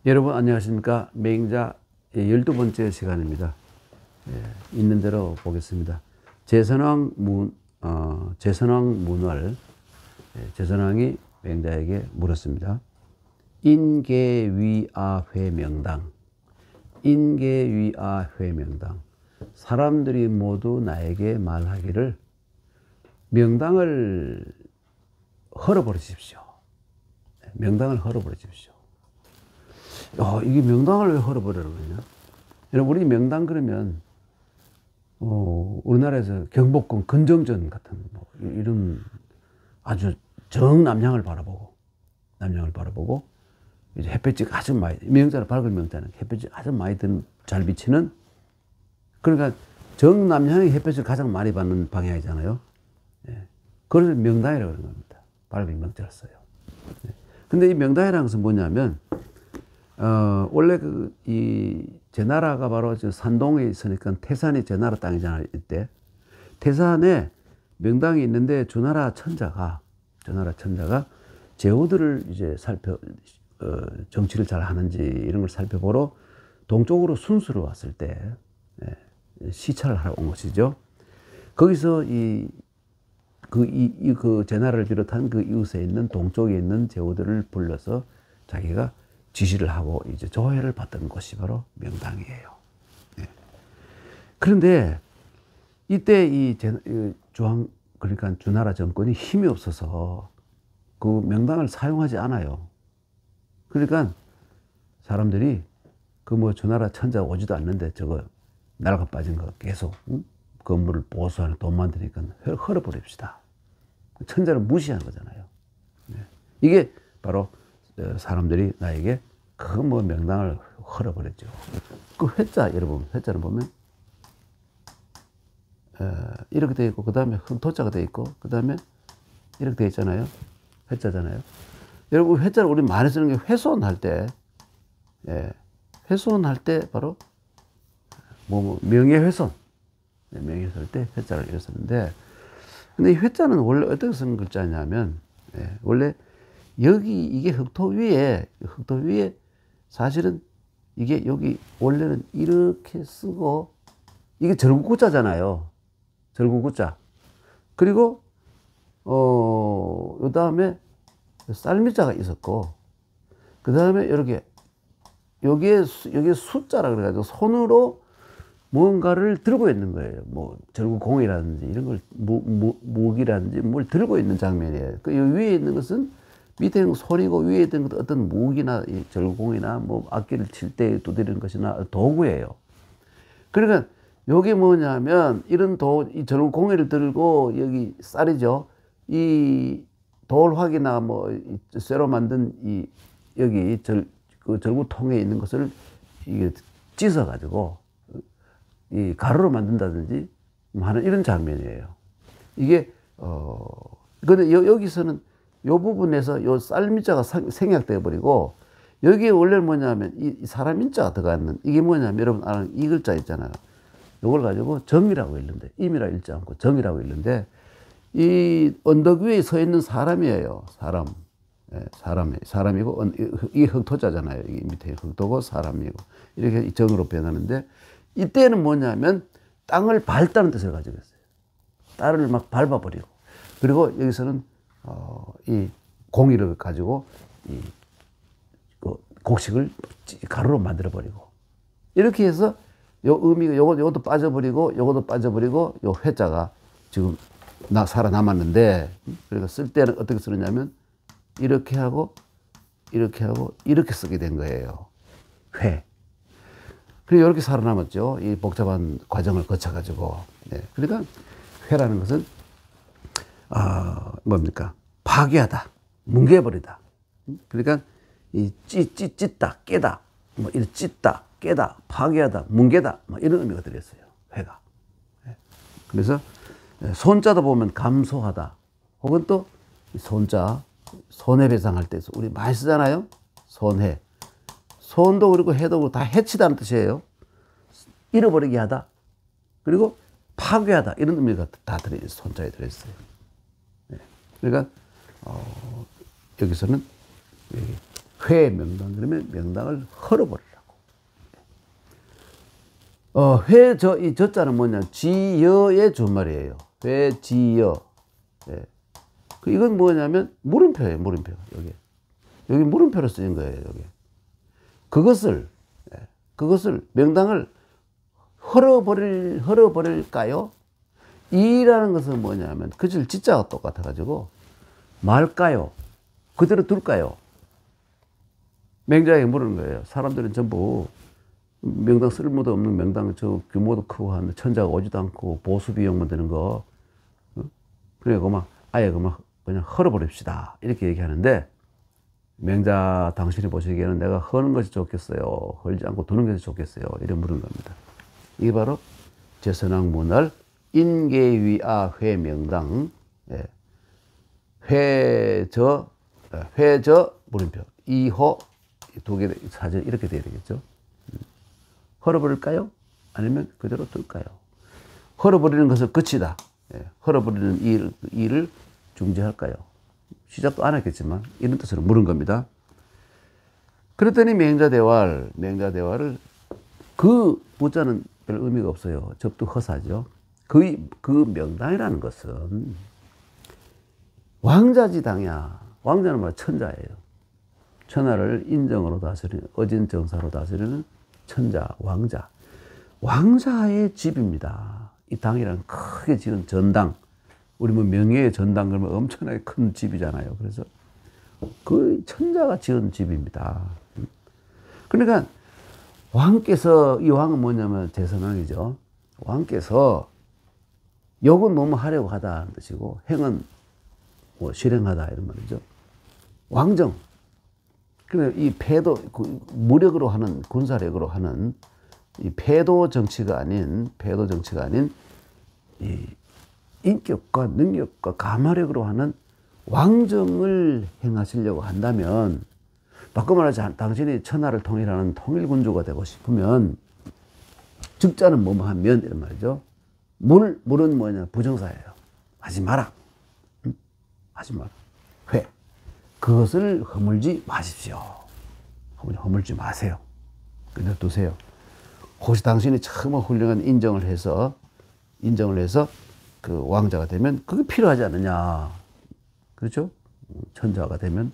여러분 안녕하십니까. 맹자 12번째 시간입니다. 있는 대로 보겠습니다. 제선왕 문월, 제선왕이 맹자에게 물었습니다. 인계위아회명당, 인계위아회명당. 사람들이 모두 나에게 말하기를 명당을 헐어버리십시오. 명당을 헐어버리십시오. 이게 명당을 왜 헐어버리는 거냐? 여러분, 우리 명당 그러면, 우리나라에서 경복궁 근정전 같은, 이런 아주 정남향을 바라보고, 이제 햇볕이 아주 많이, 명자는 밝은 명자는 햇볕이 아주 많이 잘 비치는, 그러니까 정남향의 햇볕을 가장 많이 받는 방향이잖아요. 그걸 명당이라고 그러는 겁니다. 밝은 명자를 써요. 근데 이 명당이라는 것은 뭐냐면, 원래 제 나라가 바로 산동에 있으니까 태산이 제 나라 땅이잖아요, 이때. 태산에 명당이 있는데 주나라 천자가 제후들을 이제 정치를 잘 하는지 이런 걸 살펴보러 동쪽으로 순수로 왔을 때, 시찰을 하러 온 것이죠. 거기서 그 제나라를 비롯한 그 이웃에 있는 동쪽에 있는 제후들을 불러서 자기가 지시를 하고 이제 조회를 받던 곳이 바로 명당이에요. 그런데 이때 그러니까 주나라 정권이 힘이 없어서 그 명당을 사용하지 않아요. 그러니까 사람들이 주나라 천자 오지도 않는데 저거 낡아 빠진 거 계속 건물을 보수하는 돈 만드니까 헐어버립시다. 천자를 무시하는 거잖아요. 이게 바로 사람들이 나에게 명당을 헐어버렸죠. 그 회자, 여러분, 회자를 보면, 이렇게 되어 있고, 그 다음에 흑토자가 되어 있고, 그 다음에 이렇게 되어 있잖아요. 회자잖아요. 여러분, 회자를 우리 많이 쓰는 게 훼손할 때, 훼손할 때 바로, 명예훼손. 명예훼손 할 때 회자를 이렇게 썼는데, 근데 이 회자는 원래 어떻게 쓰는 글자냐면, 원래 이게 흑토 위에 사실은 이게 여기 원래는 이렇게 쓰고, 이게 절구구자잖아요. 절구구자. 그리고, 요 다음에 쌀미자가 있었고, 그 다음에 여기에 숫자라 그래가지고 손으로 뭔가를 들고 있는 거예요. 절구공이라든지 이런 걸, 무기라든지 뭘 들고 있는 장면이에요. 그 위에 있는 것은 밑에 있는 손이고 위에 있는 것도 어떤 무기나 절구공이나 악기를 칠 때 두드리는 것이나 도구예요. 그러니까 요게 뭐냐면 이런 이 절구공이를 들고 여기 쌀이죠. 이 돌확이나 쇠로 만든 여기 절구통에 있는 것을 이게 찢어 가지고 이 가루로 만든다든지 하는 이런 장면이에요. 이게 근데 여기서는 요 부분에서 요 쌀민자가 생략되어 버리고, 여기에 원래는 뭐냐면 이 사람 민자가 들어가 있는, 이게 뭐냐면 여러분 아는 이 글자 있잖아요. 요걸 가지고 정이라고 읽는데, 임이라고 읽지 않고 정이라고 읽는데, 이 언덕 위에 서 있는 사람이에요. 사람이고, 이게 흑토자잖아요. 이게 밑에 흑토고 사람이고, 이렇게 정으로 변하는데, 이때는 뭐냐면 땅을 밟다는 뜻을 가지고 있어요. 땅을 막 밟아버리고, 그리고 여기서는 이 공이를 가지고 곡식을 가루로 만들어버리고, 이렇게 해서 요 의미가 요것도 빠져버리고 요것도 빠져버리고 요 회자가 지금 살아남았는데, 그러니까 쓸 때는 어떻게 쓰느냐면 이렇게 하고 이렇게 하고 이렇게 쓰게 된 거예요. 회. 그리고 이렇게 살아남았죠. 이 복잡한 과정을 거쳐가지고. 그러니까 회라는 것은 뭡니까? 파괴하다, 뭉개버리다. 그러니까 찢다, 깨다, 이런 찢다, 깨다, 파괴하다, 뭉개다, 이런 의미가 들었어요. 회가. 그래서 손자도 보면 감소하다, 혹은 또 손자, 손해배상할 때 우리 많이 쓰잖아요. 손해. 손도 그렇고 해도 그렇고 다 해치다는 뜻이에요. 잃어버리게 하다, 그리고 파괴하다, 이런 의미가 다 손자에 들어있어요. 그러니까 여기서는 회 명당 그러면 명당을 헐어버리라고. 이 저자는 뭐냐, 지여의 준말이에요. 회지여. 예. 이건 뭐냐면 물음표예요, 물음표. 여기 물음표로 쓰인 거예요, 여기. 그것을 명당을 헐어버릴까요? 이라는 것은 뭐냐면 그질 지자가 똑같아가지고 말까요? 그대로 둘까요? 맹자에게 물은 거예요. 사람들은 전부 명당 쓸모도 없는 명당, 저 규모도 크고 하는데 천자가 오지도 않고 보수 비용만 드는 거. 그래, 아예 그냥 헐어버립시다. 이렇게 얘기하는데, 맹자 당신이 보시기에는 내가 허는 것이 좋겠어요? 헐지 않고 두는 것이 좋겠어요? 이런 물은 겁니다. 이게 바로 제선왕 문활 인계위아 회명당, 예. 회저 물음표, 이호, 두 개 사전 이렇게 돼야 되겠죠. 헐어버릴까요? 아니면 그대로 둘까요? 헐어버리는 것은 끝이다. 예. 헐어버리는 일을 중지할까요? 시작도 안 했겠지만 이런 뜻으로 물은 겁니다. 그랬더니 맹자대화를 그 부자는 별 의미가 없어요. 접두허사죠. 그 명당이라는 것은 왕자지당이야. 왕자는 뭐야? 천자예요. 천하를 인정으로 다스리는, 어진정사로 다스리는 천자, 왕자. 왕자의 집입니다. 이 당이라는 크게 지은 전당. 우리 뭐 명예의 전당 그러면 엄청나게 큰 집이잖아요. 그래서 그 천자가 지은 집입니다. 그러니까 이 왕은 뭐냐면 제선왕이죠. 왕께서 욕은 뭐뭐 하려고 하다는 뜻이고 행은 뭐 실행하다 이런 말이죠. 왕정. 그러면 이 무력으로 하는, 군사력으로 하는 이 패도 정치가 아닌 이 인격과 능력과 가마력으로 하는 왕정을 행하시려고 한다면, 바꿔 말하자, 당신이 천하를 통일하는 통일군주가 되고 싶으면, 즉자는 뭐뭐 하면 이런 말이죠. 물은 뭐냐, 부정사예요. 하지 마라. 응? 하지 마라. 회. 그것을 허물지 마십시오. 허물지 마세요. 그냥 두세요. 혹시 당신이 처음 훌륭한 인정을 해서 그 왕자가 되면 그게 필요하지 않느냐. 그렇죠? 천자가 되면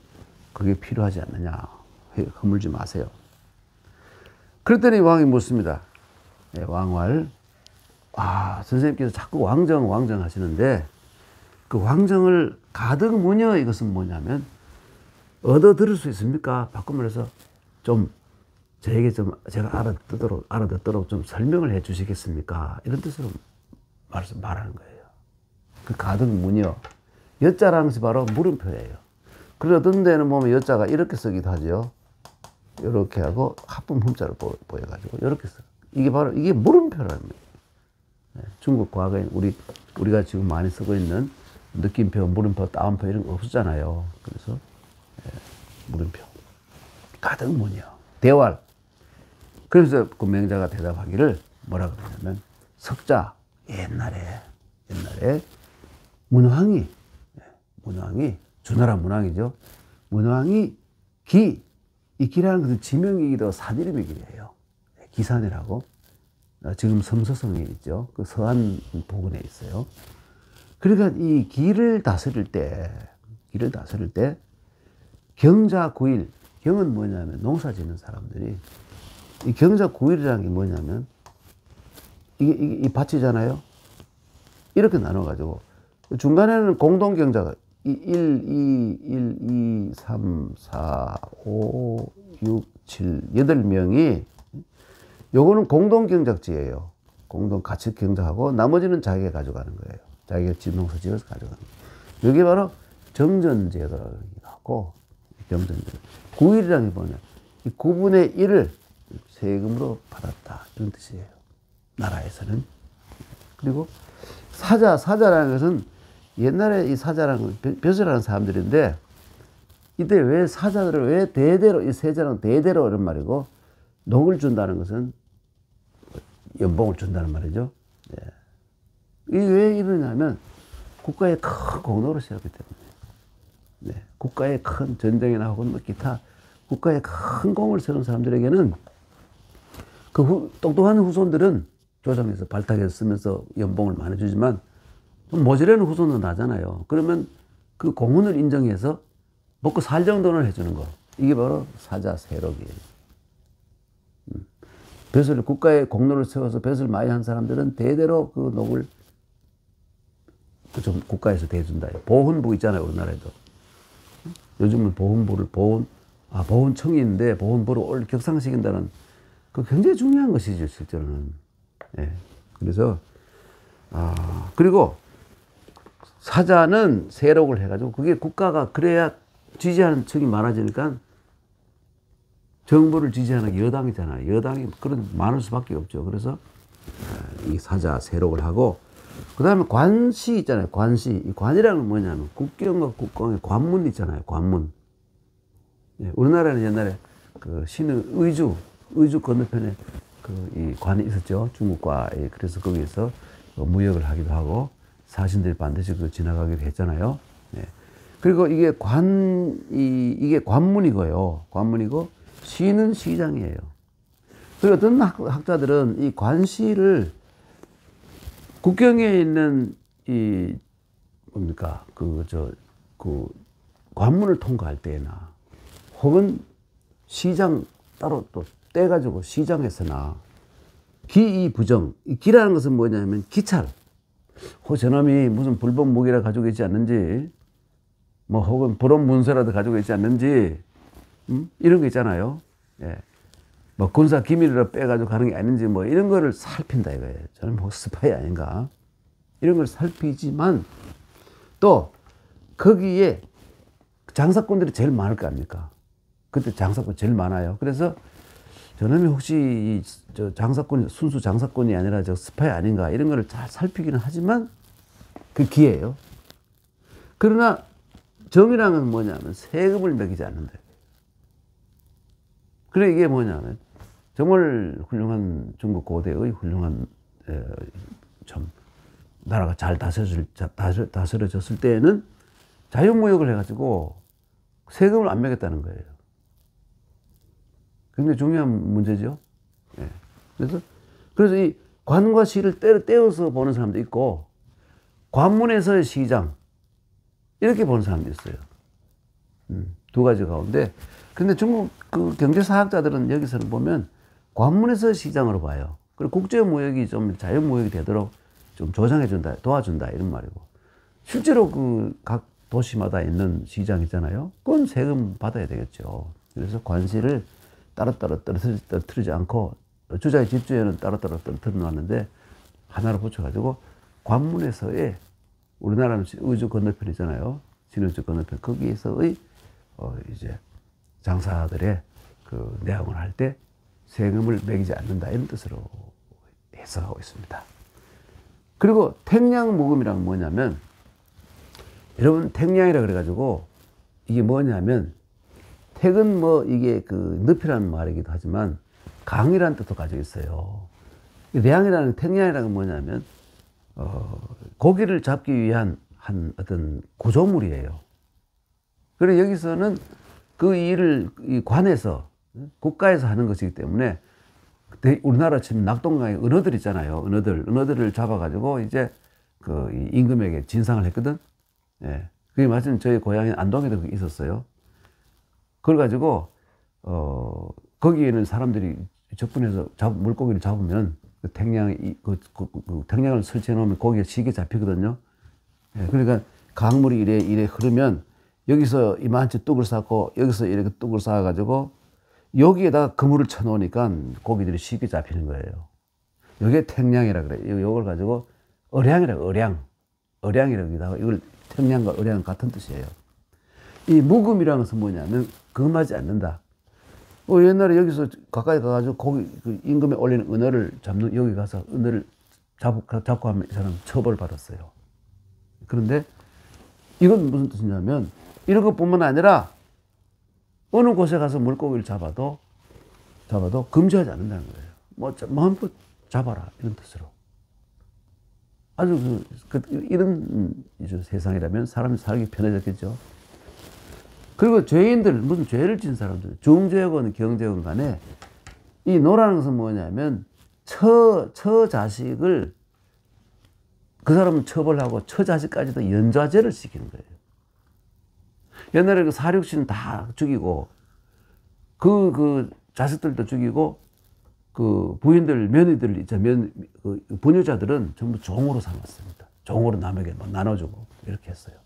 그게 필요하지 않느냐. 허물지 마세요. 그랬더니 왕이 묻습니다. 네, 왕활. 선생님께서 자꾸 왕정 하시는데, 그 왕정을 가득 무녀, 이것은 뭐냐면, 얻어 들을 수 있습니까? 바꾸면 해서 저에게 제가 알아듣도록 좀 설명을 해 주시겠습니까? 이런 뜻으로 말하는 거예요. 그 가득 무녀. 여자라는 것이 바로 물음표예요. 그리고 어떤 데는 보면 여자가 이렇게 쓰기도 하죠. 이렇게 하고 합분 흠자를 보여가지고 이렇게 써. 이게 물음표라는 거예요. 네, 중국 과거에 우리가 지금 많이 쓰고 있는 느낌표, 물음표, 따옴표 이런 거 없었잖아요. 그래서 물음표. 가득 무녀. 대활. 그래서 그 맹자가 대답하기를 뭐라 그러냐면, 석자. 옛날에 문왕이 주나라 문왕이죠. 문왕이 이 기라는 것은 지명이기도 사이름의 길이에요. 기산이라고. 지금 섬서성에 있죠. 그 서안 부근에 있어요. 그러니까 이 기를 다스릴 때 경자구일, 경은 뭐냐면 농사 짓는 사람들이, 이 경자구일이라는 게 뭐냐면, 이 밭이잖아요. 이렇게 나눠가지고, 중간에는 공동경자가 1, 2, 3, 4, 5, 6, 7, 8명이, 요거는 공동경작지예요. 같이 경작하고, 나머지는 자기가 가져가는 거예요. 자기가 농사 지어서 가져가는 거예요. 이게 바로 정전제도라고 하고, 정전제도. 9일이라는 게 뭐냐. 이 9분의 1을 세금으로 받았다. 이런 뜻이에요. 나라에서는. 그리고 사자라는 것은 옛날에 이 사자라는 건 벼슬하는 사람들인데, 이때 왜 사자들을 왜 대대로, 이 세자는 대대로 이런 말이고, 녹을 준다는 것은 연봉을 준다는 말이죠. 네. 이게 왜 이러냐면 국가의 큰 공로를 세웠기 때문에. 네. 국가의 큰 전쟁이나 혹은 기타 국가에 큰 공을 세운 사람들에게는 그 똑똑한 후손들은 조정해서 발탁해서 쓰면서 연봉을 많이 주지만 좀 모자라는 후손은 나잖아요. 그러면 그 공헌을 인정해서 먹고 살 정도는 해주는 거. 이게 바로 사자 세록이에요. 벼슬, 국가의 공로를 세워서 벼슬 많이 한 사람들은 대대로 그 녹을 좀 국가에서 대준다. 보훈부 있잖아요, 우리나라에도. 요즘은 보훈부를 보훈청이 있는데 보훈부를 격상시킨다는 그 굉장히 중요한 것이죠, 실제로는. 예. 그래서, 그리고 사자는 세록을 해가지고 그게 국가가 그래야 지지하는 층이 많아지니까 정부를 지지하는 게 여당이잖아요. 여당이 그런 많을 수밖에 없죠. 그래서 이 사자 세록을 하고 그 다음에 관시 있잖아요. 관시. 이 관이라는 건 뭐냐면 국경과 국경의 관문 있잖아요. 관문. 예, 우리나라는 옛날에 그 신의 의주 건너편에 그 이 관이 있었죠. 중국과. 그래서 거기에서 무역을 하기도 하고 사신들이 반드시 그 지나가기도 했잖아요. 예. 그리고 이게 이게 관문이고요. 관문이고 시는 시장이에요. 그리고 어떤 학자들은 이 관시를 국경에 있는 이 뭡니까 그 관문을 통과할 때나 혹은 시장 따로 또 떼가지고 시장에서나 기이부정, 기라는 것은 뭐냐면 기찰. 저놈이 무슨 불법 무기라 가지고 있지 않는지, 뭐 혹은 불법 문서라도 가지고 있지 않는지, 이런 거 있잖아요. 예. 뭐 군사 기밀으로 빼가지고 가는 게 아닌지 뭐 이런 거를 살핀다 이거예요. 저는 뭐 스파이 아닌가? 이런 걸 살피지만 또 거기에 장사꾼들이 제일 많을 거 아닙니까? 그때 장사꾼 제일 많아요. 그래서 저놈이 혹시 저 장사꾼, 순수 장사꾼이 아니라 저 스파이 아닌가 이런 거를 잘 살피기는 하지만 그 기예요. 그러나 정이라는 건 뭐냐면 세금을 매기지 않는다. 그래 이게 뭐냐면 정말 훌륭한 중국 고대의 훌륭한 참 나라가 잘 다스려졌을 때에는 자유무역을 해가지고 세금을 안 매겠다는 거예요. 굉장히 중요한 문제죠. 예. 그래서 이 관과 시를 떼어서 보는 사람도 있고 관문에서의 시장 이렇게 보는 사람도 있어요. 두 가지 가운데. 그런데 중국 그 경제사학자들은 여기서는 보면 관문에서 시장으로 봐요. 그리고 국제무역이 좀 자유무역이 되도록 좀 조장해준다, 도와준다 이런 말이고 실제로 그 각 도시마다 있는 시장 있잖아요. 그건 세금 받아야 되겠죠. 그래서 관시를 따로따로 떨어뜨리지 않고 주자의 집주에는 따로따로 떨어뜨려 놨는데 하나로 붙여가지고 관문에서의 우리나라는 의주 건너편이잖아요. 진의주 건너편 거기에서의 이제 장사들의 그 내용을 할 때 세금을 매기지 않는다 이런 뜻으로 해석하고 있습니다. 그리고 택량무금이란 뭐냐면 여러분 택량이라 그래가지고 이게 뭐냐면 택은 뭐 이게 그 늪이라는 말이기도 하지만 강이라는 뜻도 가지고 있어요. 량이라는 택량이라는 건 뭐냐면 고기를 잡기 위한 한 어떤 구조물이에요. 그래서 여기서는 그 일을 이 관에서 국가에서 하는 것이기 때문에 우리나라 지금 낙동강에 은어들 있잖아요. 은어들을 잡아가지고 이제 그 임금에게 진상을 했거든. 예. 그게 마침 저희 고향인 안동에도 그게 있었어요. 그걸 가지고 거기에는 사람들이 접근해서 물고기를 잡으면 그 택량을 설치해 놓으면 고기가 쉽게 잡히거든요. 예. 그러니까 강물이 이래 흐르면 여기서 이만치 뚝을 쌓고 여기서 이렇게 뚝을 쌓아가지고 여기에다가 그물을 쳐놓으니까 고기들이 쉽게 잡히는 거예요. 이게 택량이라 그래요. 이걸 가지고 어량이라고 하고 이걸 택량과 어량 같은 뜻이에요. 이 무금이라는 것은 뭐냐면 금하지 않는다. 옛날에 여기서 가까이 가가지고 고기 그 임금에 올리는 은어를 잡는 여기 가서 은어를 잡고 하면 이 사람 처벌을 받았어요. 그런데 이건 무슨 뜻이냐면 이런 것뿐만 아니라 어느 곳에 가서 물고기를 잡아도 금지하지 않는다는 거예요. 뭐 마음껏 잡아라 이런 뜻으로. 아주 이런 세상이라면 사람이 살기 편해졌겠죠. 그리고 죄인들, 무슨 죄를 진 사람들, 중죄건 경죄건 간에 이 노라는 것은 뭐냐면 처 자식을 그 사람은 처벌하고 처 자식까지도 연좌제를 시키는 거예요. 옛날에 그 사륙신 다 죽이고 그 자식들도 죽이고 그 부인들, 며느리들, 그 부녀자들은 전부 종으로 삼았습니다. 종으로 남에게 뭐 나눠주고 이렇게 했어요.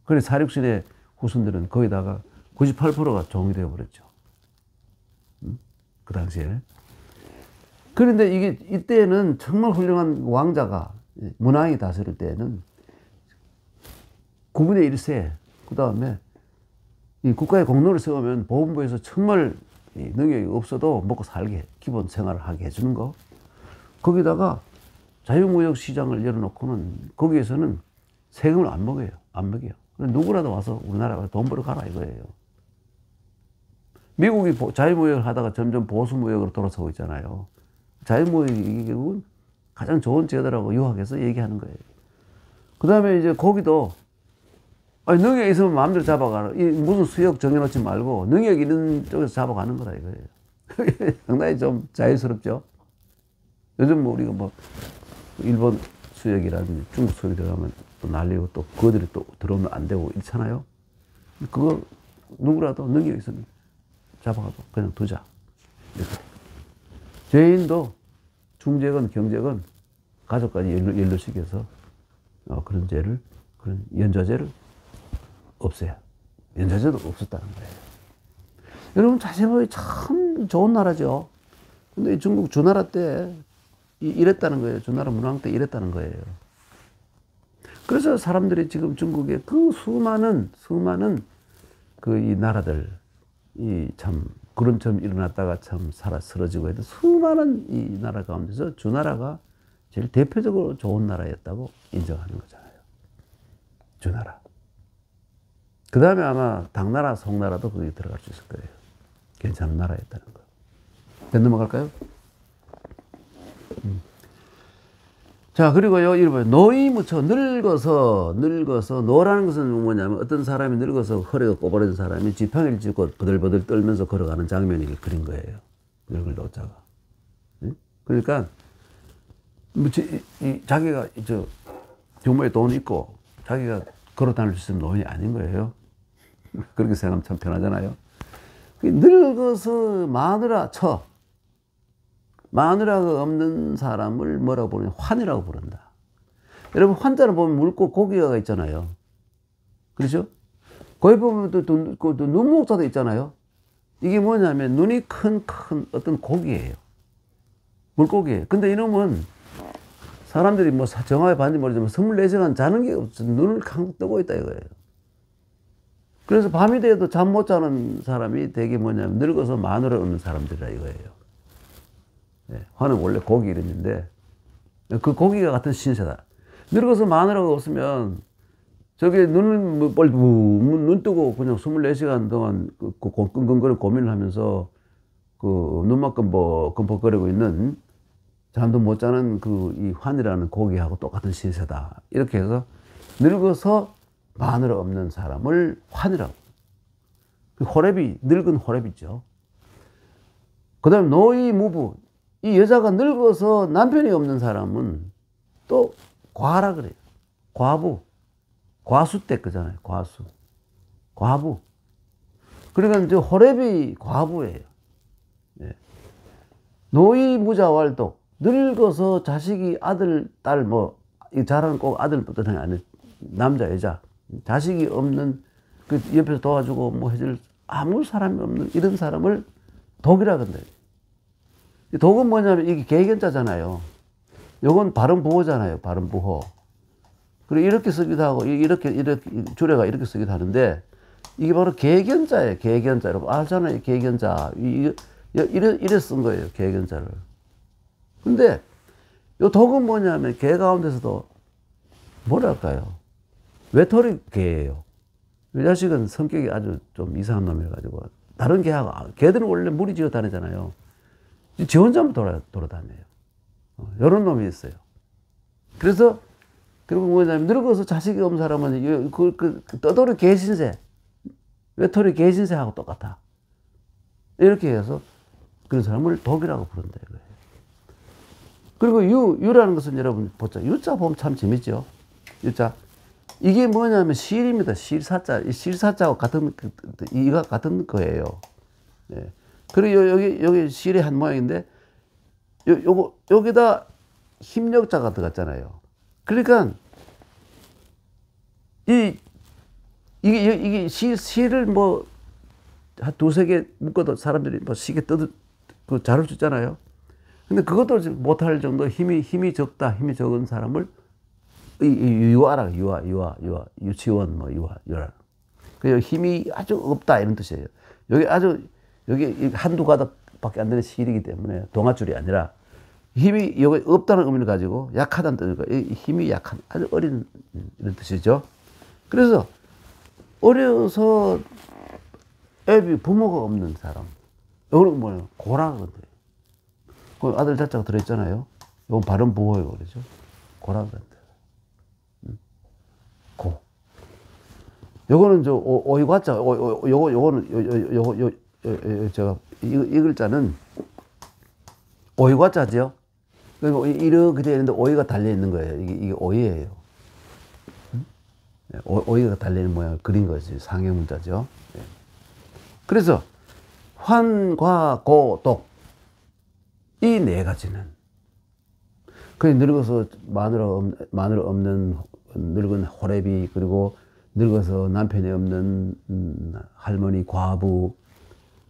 그래 사륙신의 후손들은 거기다가 98%가 종이 되어버렸죠. 그 당시에. 그런데 이때는 정말 훌륭한 왕자가, 문왕이 다스릴 때는 9분의 1세, 그 다음에 이 국가의 공로를 세우면 보훈부에서 정말 능력이 없어도 먹고 살게, 기본 생활을 하게 해주는 거. 거기다가 자유무역 시장을 열어놓고는 거기에서는 세금을 안 먹어요. 안 먹여요. 누구라도 와서 우리나라에 돈 벌어 가라 이거예요. 미국이 자유무역을 하다가 점점 보수무역으로 돌아서고 있잖아요. 자유무역이 결국은 가장 좋은 제도라고 유학에서 얘기하는 거예요. 그 다음에 이제 거기도 능력이 있으면 마음대로 잡아가라. 무슨 수역 정해놓지 말고 능력 있는 쪽에서 잡아가는 거다 이거예요. 상당히 좀 자유스럽죠. 요즘 뭐 우리가 뭐 일본 수역이라든지 중국 수역이 들어가면 또 난리고 또 그들이 또 들어오면 안 되고 이렇잖아요. 그거 누구라도 능력이 있으면 잡아가도 그냥 두자. 이렇게. 죄인도 중죄건 경죄건 가족까지 연루시켜서 그런 죄를, 그런 연좌죄를 없애야. 연좌죄도 없었다는 거예요. 여러분 자세히 참 좋은 나라죠. 근데 중국 주나라 때 이랬다는 거예요. 주나라 문왕 때 이랬다는 거예요. 그래서 사람들이 지금 중국의 그 수많은 그 이 나라들, 이 참 구름처럼 일어났다가 참 쓰러지고 해도 수많은 이 나라 가운데서 주나라가 제일 대표적으로 좋은 나라였다고 인정하는 거잖아요. 주나라. 그 다음에 아마 당나라, 송나라도 거기 들어갈 수 있을 거예요. 괜찮은 나라였다는 거. 네, 넘어갈까요? 자, 그리고요, 이런 노이무처, 늙어서, 노라는 것은 뭐냐면 어떤 사람이 늙어서 허리가 꼬부라진 사람이 지팡이를 짚고 버들버들 떨면서 걸어가는 장면을 그린 거예요. 늙을 노자가. 그러니까, 자기가, 정말 돈 있고, 자기가 걸어 다닐 수 있으면 노인이 아닌 거예요. 그렇게 생각하면 참 편하잖아요. 늙어서 마누라가 없는 사람을 뭐라고 부르냐? 환이라고 부른다. 여러분, 환자를 보면 묽고 고기가 있잖아요. 그렇죠? 거기 보면 또 눈목자도 있잖아요. 이게 뭐냐면 눈이 큰 어떤 고기예요. 물고기예요. 근데 이놈은 사람들이 뭐 정확히 봤는지 모르지만 24시간 자는 게 없어. 눈을 강도 뜨고 있다 이거예요. 그래서 밤이 돼도 잠 못 자는 사람이 되게 뭐냐면 늙어서 마누라 없는 사람들이라 이거예요. 네, 환은 원래 고기 이름인데 그 고기가 같은 신세다. 늙어서 마누라가 없으면 저게 눈을 눈 뜨고 그냥 24시간 동안 끙끙거리고 고민을 하면서 그 눈만큼 뭐 끔뻑거리고 있는 잠도 못 자는 그 이 환이라는 고기하고 똑같은 신세다. 이렇게 해서 늙어서 마누라 없는 사람을 환이라고. 호랩이 늙은 호랩이죠. 그 다음에 노이무부. 이 여자가 늙어서 남편이 없는 사람은 또 과라 그래요. 과부. 과수 때 그잖아요. 과부. 그러니까 이제 호랩이 과부예요. 네. 노이무자왈독. 늙어서 자식이 아들, 딸 뭐 자라는 꼭 아들부터는 아니에요. 남자, 여자. 자식이 없는 그 옆에서 도와주고 뭐 해줄 아무 사람이 없는 이런 사람을 독이라 그런다. 독은 뭐냐면 이게 계견자잖아요. 요건 발음부호잖아요. 발음부호. 그리고 이렇게 쓰기도 하고 이렇게 주례가 이렇게 쓰기도 하는데 이게 바로 계견자예요. 계견자. 여러분 알잖아요. 계견자. 이래 쓴 거예요. 계견자를. 근데 요 독은 뭐냐면 개 가운데서도 뭐랄까요? 외톨이 개예요. 이 자식은 성격이 아주 좀 이상한 놈이라가지고 다른 개하고 개들은 원래 무리 지어 다니잖아요. 지 혼자만 돌아다녀요. 이런 놈이 있어요. 그래서 그리고 뭐냐면 늙어서 자식이 없는 사람은 떠돌이 개신세, 외톨이 개신세하고 똑같아. 이렇게 해서 그런 사람을 독이라고 부른다 이거예요. 그리고 유라는 것은 여러분 보자. 유자 보면 참 재밌죠. 유자. 이게 뭐냐면 실입니다. 실사자. 이 실사자하고 이가 같은 거예요. 예. 그리고 여기 실의 한 모양인데, 여기다 힘력자가 들어갔잖아요. 그러니까, 이게 실을 뭐, 한 두세 개 묶어도 사람들이 뭐 시계 자를 수 있잖아요. 근데 그것도 못할 정도 힘이 적다, 힘이 적은 사람을 유아라, 유치원, 유아. 그 힘이 아주 없다, 이런 뜻이에요. 여기 한두 가닥밖에 안 되는 실이기 때문에 동아줄이 아니라 힘이 여기 없다는 의미를 가지고 약하다는 뜻이니까 힘이 약한 아주 어린 이런 뜻이죠. 그래서 어려서 부모가 없는 사람. 이거는 뭐예요? 고라거든요. 그 아들 자자가 들어있잖아요. 이건 발음 부호예요, 그러죠? 고라거든요. 고. 요거는 오이과자, 요거는 이 글자는 오이과자죠. 그리고 이렇게 되어 있는데 오이가 달려 있는 거예요. 이게 오이예요. 오이가 달려 있는 모양을 그린 거지. 상형 문자죠. 그래서 환, 과, 고, 독. 이 네 가지는 늙어서 마누라 없는 늙은 호래비, 그리고 늙어서 남편이 없는 할머니, 과부,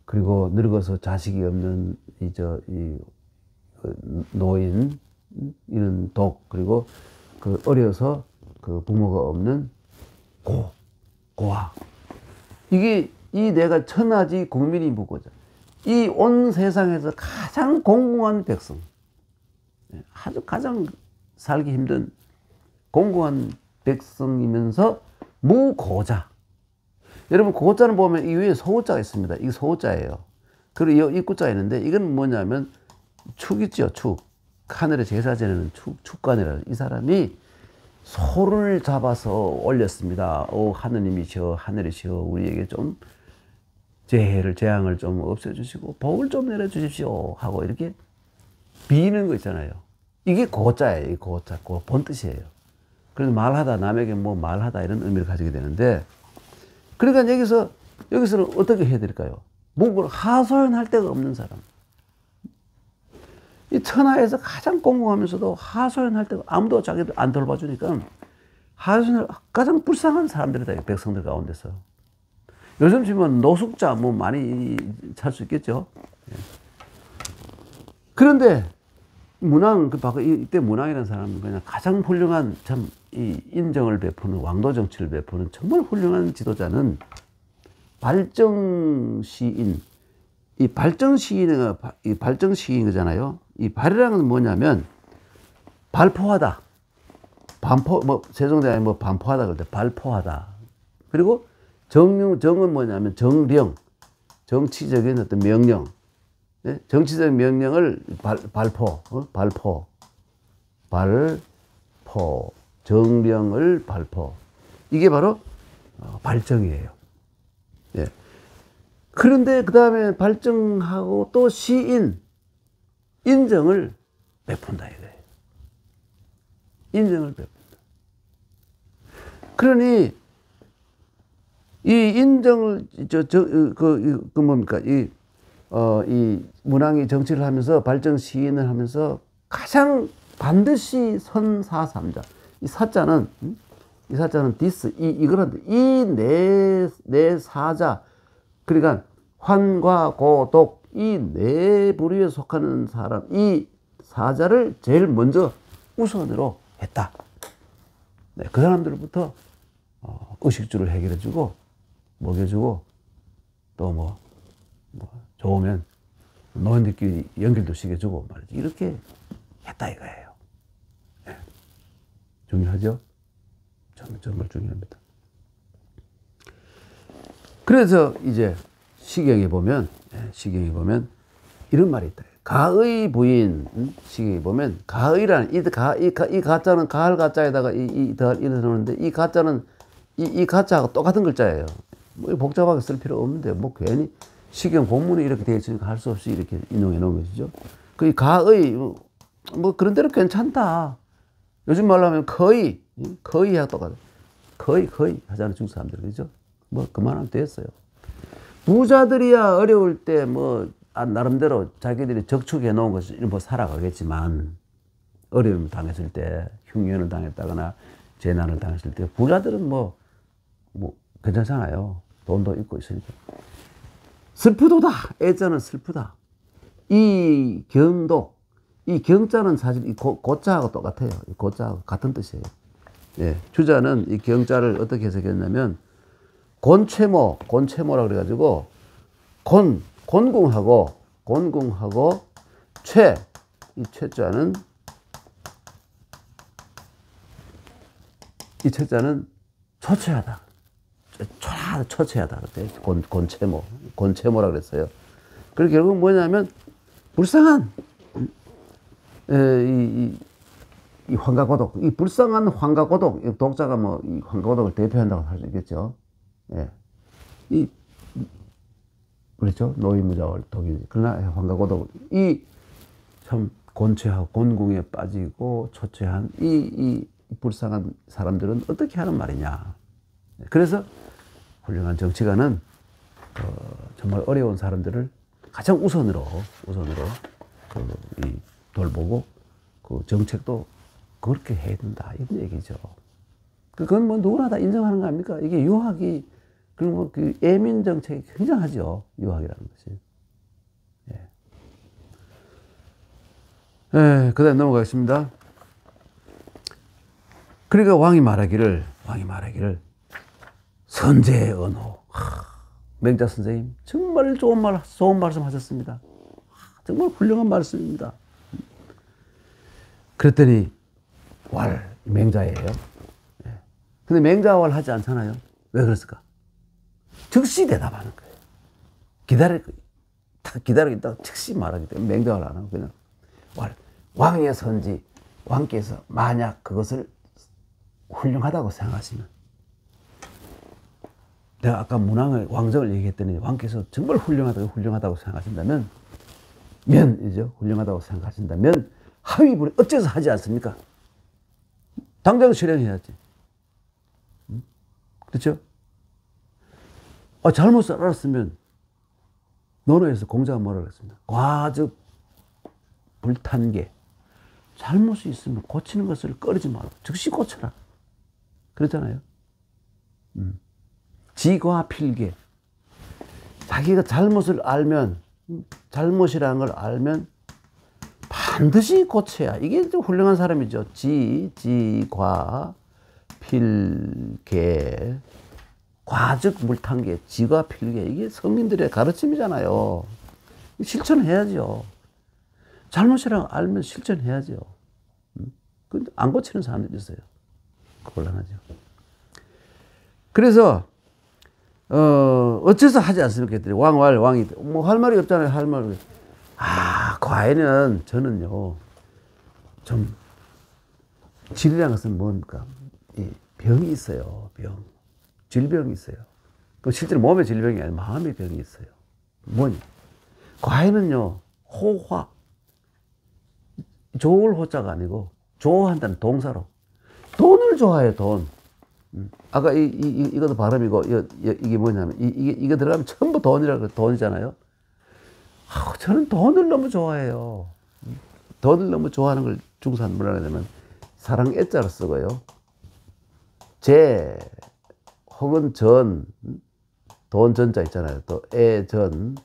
그리고 늙어서 자식이 없는 노인, 이런 독, 그리고 어려서 부모가 없는 고아. 이게 이 내가 천하지 국민이 묻고자. 이 온 세상에서 가장 공공한 백성. 아주 가장 살기 힘든 공공한 백성이면서 무고자. 여러분, 고자는 보면 이 위에 소자가 있습니다. 이게 소자예요. 그리고 이 입구자가 있는데, 이건 뭐냐면 축이죠, 축. 하늘에 제사 지내는 축관이라. 이 사람이 소를 잡아서 올렸습니다. 하느님이시여, 하늘이시여, 우리에게 좀 재앙을 좀 없애주시고 복을 좀 내려주십시오 하고 이렇게 비는 거 있잖아요. 이게 고자예요. 이 고자, 본 뜻이에요. 그래서 말하다, 남에게 뭐 말하다 이런 의미를 가지게 되는데, 그러니까 여기서는 어떻게 해야 될까요? 뭘 하소연할 데가 없는 사람. 이 천하에서 가장 공공하면서도 하소연할 데가 아무도 자기들 안 돌봐주니까 하소연을 가장 불쌍한 사람들이다. 백성들 가운데서. 요즘 치면 노숙자 뭐 많이 찾을 수 있겠죠. 그런데 문왕, 이때 문왕이라는 사람은 그냥 가장 훌륭한 이 인정을 베푸는, 왕도 정치를 베푸는 정말 훌륭한 지도자는 발정시인. 이 발정시인 거잖아요. 이 발이라는 건 뭐냐면 발포하다. 세종대왕이 반포하다 그럴 때 발포하다. 그리고 정은 뭐냐면 정령. 정치적인 어떤 명령. 네? 정치적 명령을 발포. 정령을 발포. 이게 바로 발정이에요. 예. 그런데 그 다음에 발정하고 또 인정을 베푼다 이거예요. 인정을 베푼다. 그러니 이 인정을 뭡니까? 이 문왕이 정치를 하면서 발정 시인을 하면서 가장 반드시 선사삼자. 이 사자는 디스, 이거란데, 네 사자. 그러니까, 환과 고독, 이 네 부류에 속하는 사람, 이 사자를 제일 먼저 우선으로 했다. 네, 그 사람들부터 의식주를 해결해주고, 먹여주고, 또 좋으면 노인들끼리 연결도 시켜주고 말이지. 이렇게 했다 이거예요. 네. 중요하죠? 정말 중요합니다. 그래서 이제 시경에 보면 이런 말이 있다. 가의 부인 시기 보면 가의라는 이 가자는 가을 가자에다가 더할 이를 넣는데 이 가자는 이 가자하고 똑같은 글자예요. 뭐 복잡하게 쓸 필요 없는데 뭐 괜히 시경 본문이 이렇게 되어 있으니까 할 수 없이 이렇게 인용해 놓은 것이죠. 그 가의 뭐 그런 대로 괜찮다. 요즘 말로 하면 거의하고 똑같아. 거의 하잖아요 중국 사람들 그죠? 뭐 그만하면 됐어요. 부자들이야 어려울 때 뭐 나름대로 자기들이 적축해 놓은 것을 일부 살아가겠지만 어려움을 당했을 때 흉년을 당했다거나 재난을 당했을 때 부자들은 뭐 괜찮잖아요. 돈도 있고 있으니까. 슬프도다. 애자는 슬프다. 이 경도 이 경자는 사실 이 고자하고 똑같아요. 이 고자하고 같은 뜻이에요. 예, 주자는 이 경자를 어떻게 해석했냐면 곤채모라 그래가지고 곤궁하고 이 채자는 초췌하다. 초췌하다. 곤채모라 그랬어요. 그리고 결국 뭐냐면 불쌍한 이 환가고독, 이 불쌍한 환가고독, 독자가 뭐 이 환가고독을 대표한다고 할 수 있겠죠. 예, 그렇죠. 노이무자월 독이. 그러나 환가고독, 이 참 곤채하고 곤궁에 빠지고 초췌한 이 불쌍한 사람들은 어떻게 하는 말이냐. 그래서 훌륭한 정치가는 정말 어려운 사람들을 가장 우선으로 돌보고 그 정책도 그렇게 해야 된다 이런 얘기죠. 그건 뭐 누구나 다 인정하는 거 아닙니까? 이게 유학이 그리고 뭐 그 애민 정책이 굉장하죠. 유학이라는 것이. 예. 예, 그다음 넘어가겠습니다. 그러니까 왕이 말하기를 선제의 언호. 맹자 선생님 정말 좋은 말씀 하셨습니다. 정말 훌륭한 말씀입니다. 그랬더니 맹자예요. 예. 근데 맹자왈 하지 않잖아요. 왜 그랬을까? 즉시 대답하는 거예요. 기다리다가 즉시 말하기 때문에 맹자왈 안 하고 그냥 왕의 선지, 왕께서 만약 그것을 훌륭하다고 생각하시면, 내가 아까 문왕의 왕정을 얘기했더니 왕께서 정말 훌륭하다고 생각하신다면, 훌륭하다고 생각하신다면 하위불이 어째서 하지 않습니까? 당장 실행해야지. 그렇죠? 잘못을 알았으면 논어에서 공자가 뭐라고 그랬습니다. 과즉 불탄계. 잘못이 있으면 고치는 것을 꺼리지 말고 즉시 고쳐라. 그렇잖아요. 지과필계. 자기가 잘못을 알면, 잘못이라는 걸 알면 반드시 고쳐야. 이게 좀 훌륭한 사람이죠. 지과필계. 과즉 물탄계, 지과필계. 이게 성민들의 가르침이잖아요. 실천해야죠. 잘못이라고 알면 실천해야죠. 근데 안 고치는 사람들이 있어요. 곤란하죠. 그래서 어째서 하지 않습니까? 했더니 왕이 뭐 할 말이 없잖아요. 할 말이. 과외는 저는요 좀 질이라는 것은 뭡니까? 병이 있어요. 질병이 있어요. 그 실제로 몸의 질병이 아니라 마음의 병이 있어요. 뭐냐? 과외는요 호화. 좋을 호자가 아니고 좋아한다는 동사로 돈을 좋아해요. 돈. 아까 이것도 발음이고 이게 뭐냐면 이거 들어가면 전부 돈이잖아요. 저는 돈을 너무 좋아해요. 돈을 너무 좋아하는 걸 중산 뭐라 그러냐면 사랑 애자로 쓰고요. 혹은 돈 전자 있잖아요. 또 애전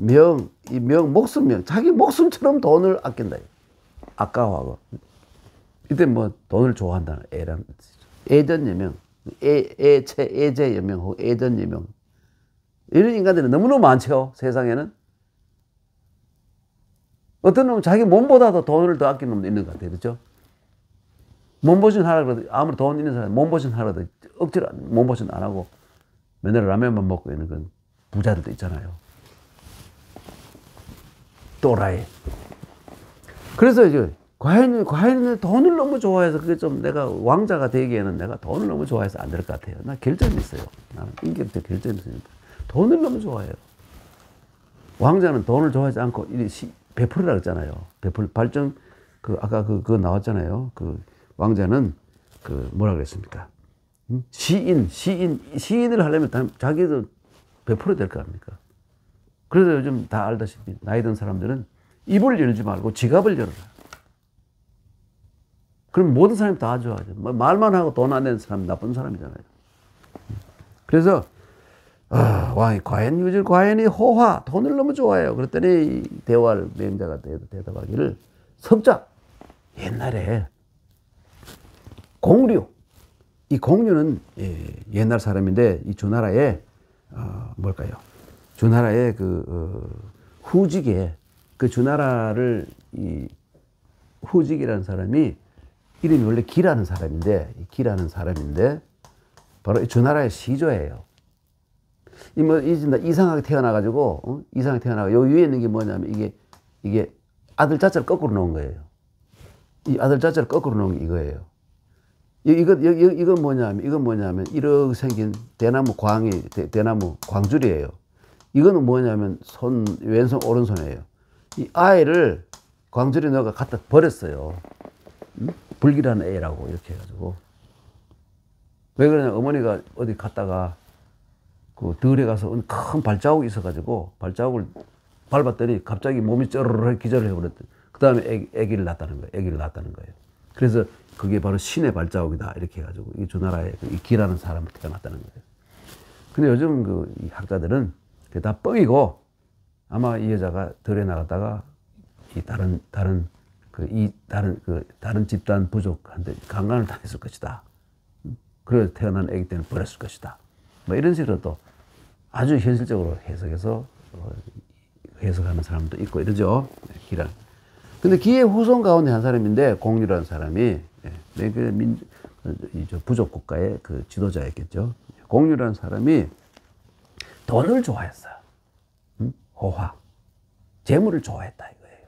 목숨명. 자기 목숨처럼 돈을 아낀다. 아까워하고. 이때 뭐 돈을 좋아한다는 애라는 뜻이죠. 애전여명. 애제여명 혹은 애전여명. 이런 인간들은 너무너무 많죠. 세상에는. 어떤 놈은 자기 몸보다도 돈을 더 아끼는 놈도 있는 것 같아요. 그렇죠? 몸보신 하라 그래도 아무리 돈 있는 사람 몸보신 하라도 억지로 몸보신 안 하고 맨날 라면만 먹고 있는 그런 부자들도 있잖아요. 또라이. 그래서 이제 과연이 돈을 너무 좋아해서 그게 좀 내가 왕자가 되기에는 내가 돈을 너무 좋아해서 안 될 것 같아요. 나 결점이 있어요. 나는 인격적 결점이 있습니다. 돈을 너무 좋아해요. 왕자는 돈을 좋아하지 않고 베풀으라 그랬잖아요. 발전 아까 그거 나왔잖아요. 그 왕자는 뭐라 그랬습니까? 시인을 하려면 자기도 베풀어야 될 거 아닙니까? 그래서 요즘 다 알다시피 나이 든 사람들은 입을 열지 말고 지갑을 열어라. 그럼 모든 사람이 다 좋아하죠. 말만 하고 돈 안 내는 사람 나쁜 사람이잖아요. 그래서 과연이 호화, 돈을 너무 좋아해요. 그랬더니 대화를 맹자가 대답하기를 석자, 옛날에 공류, 이 공류는 옛날 사람인데 이 주나라에 뭘까요? 주나라의 후직에 그 주나라를 후직이라는 사람이 이름이 원래 기라는 사람인데 바로 이 주나라의 시조예요. 이상하게 태어나가지고 이상하게 태어나가 요 위에 있는 게 뭐냐면 이게 아들 자자를 거꾸로 놓은 거예요. 이 아들 자자를 거꾸로 놓은 게 이거예요. 이건 뭐냐면 이렇게 생긴 대나무 대나무 광줄이에요. 이거는 뭐냐면 왼손 오른손이에요. 이 아이를 광줄에 넣어가 갖다 버렸어요. 불길한 애라고 이렇게 해가지고. 왜 그러냐, 어머니가 어디 갔다가 그 들에 가서 큰 발자국이 있어가지고 발자국을 밟았더니 갑자기 몸이 쩌르르 기절을 해버렸더니 그 다음에 아기를 낳았다는 거예요. 그래서 그게 바로 신의 발자국이다 이렇게 해가지고 이 주나라에 이 기라는 사람을 태어났다는 거예요. 근데 요즘 이 학자들은 그게 다 뻥이고 아마 이 여자가 들에 나갔다가 이 다른 집단 부족한테 강간을 당했을 것이다. 그래서 태어난 아기 때는 버렸을 것이다. 뭐 이런 식으로 또 아주 현실적으로 해석하는 사람도 있고 이러죠. 기란. 근데 기의 후손 가운데 한 사람인데 공유라는 사람이 부족 국가의 그 지도자였겠죠. 공유라는 사람이 돈을 좋아했어요. 호화, 재물을 좋아했다 이거예요.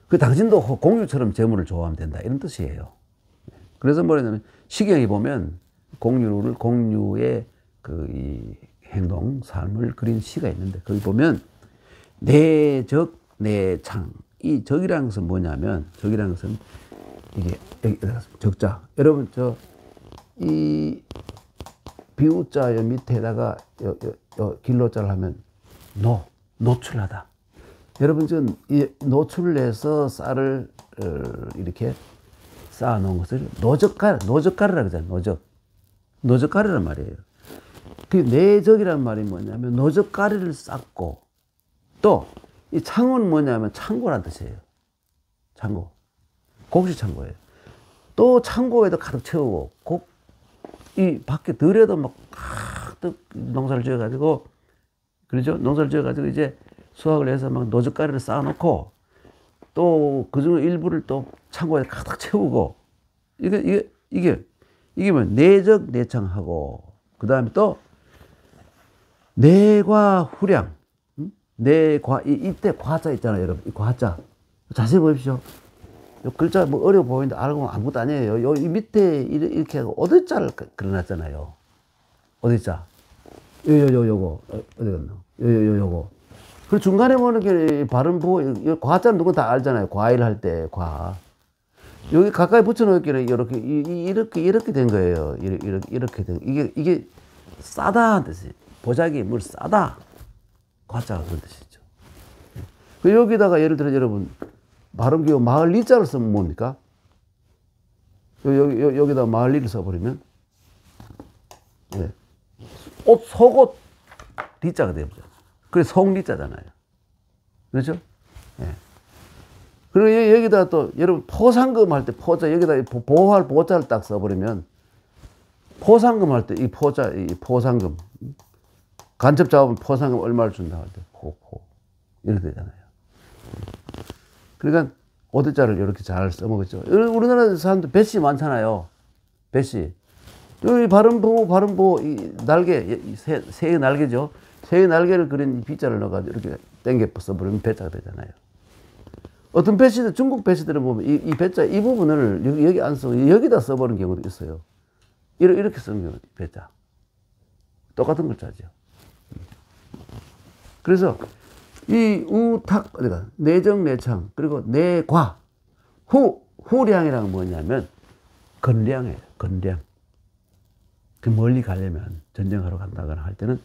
그 당신도 공유처럼 재물을 좋아하면 된다 이런 뜻이에요. 그래서 뭐냐면 시경에 보면 공유의 이 행동, 삶을 그린 시가 있는데 거기 보면 내적, 내창. 이 적이라는 것은 뭐냐면 적이라는 것은 이게 적자. 여러분 이 비우자 밑에다가 길로자를 하면 노출하다. 여러분 이 노출을 해서 쌀을 이렇게 쌓아 놓은 것을 노적가루라고 하잖아요. 노적가루란 말이에요. 그 내적이란 말이 뭐냐면 노적가루를 쌓고 또 이 창은 뭐냐면 창고란 뜻이에요. 창고. 곡식창고예요. 또 창고에도 가득 채우고 이 밖에 들에도 막 가득 농사를 지어가지고 그러죠? 농사를 지어가지고 이제 수확을 해서 막 노적가루를 쌓아놓고 또 그중 일부를 또 창고에 가득 채우고 이게 뭐 내적 내창하고 그 다음에 또 내과 후량 이때 과자 있잖아요, 여러분. 이 과자 자세히 보십시오. 요 글자 뭐 어려워 보이는데 알고 보면 아무것도 아니에요. 이 밑에 이렇게 하고 오대자를 그려놨잖아요. 오대자. 요거 어디 갔나? 요거. 그리고 중간에 보는 게 발음 보고 과자는 누구 다 알잖아요. 과일 할 때 과. 여기 가까이 붙여놓기는 이렇게 된 거예요. 이렇게 된 이게 싸다 뜻이. 보자기 물 싸다. 과자가 그런 뜻이죠. 여기다가 예를 들어 여러분 발음 기호 마을 리자를 쓰면 뭡니까? 여기다 마을 리를 써버리면 속옷 리자가 되죠. 그래서 속리자잖아요. 그렇죠? 예. 그리고 여기다 또 여러분 포상금 할 때 포자 여기다 보호할 보자를 딱 써버리면 포상금 할 때 이 포상금 간첩 잡으면 포상금 얼마를 준다 할 때 이렇게 되잖아요. 그러니까 오대자를 이렇게 잘 써먹었죠. 우리나라 사람들 배씨 많잖아요. 배씨. 여기 발음보 이 날개 새의 날개죠. 새의 날개를 그린 이 비자를 넣어가지고 이렇게 땡겨 써버리면 배자가 되잖아요. 어떤 배치들, 중국 배치들을 보면 이 배자 이 부분을 여기 안 쓰고 여기다 써버리는 경우도 있어요. 이렇게 쓰는 경우도 배자. 똑같은 글자죠. 그래서 이 우탁, 그러니까 내정, 내창, 그리고 내과, 후량이란 뭐냐면 건량이에요. 건량. 그 멀리 가려면 전쟁하러 간다거나 할 때는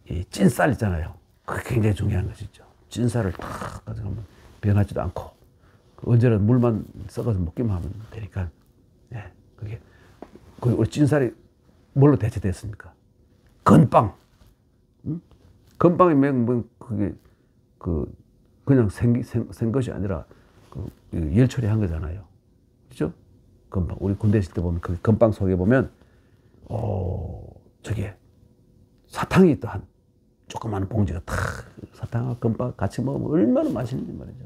이 찐쌀 있잖아요. 그게 굉장히 중요한 것이죠. 찐쌀을 탁 가져가면 변하지도 않고 언제나 물만 썩어서 먹기만 하면 되니까. 예, 그게 우리 찐쌀이 뭘로 대체됐습니까? 건빵. 응? 건빵이 그게 그냥 생 것이 아니라 열 처리한 거잖아요. 그죠? 건빵. 우리 군대 있을 때 보면 그 건빵 속에 보면 저게 사탕이 또 한 조그마한 봉지가 탁 사탕하고 건빵 같이 먹으면 얼마나 맛있는지 말이죠.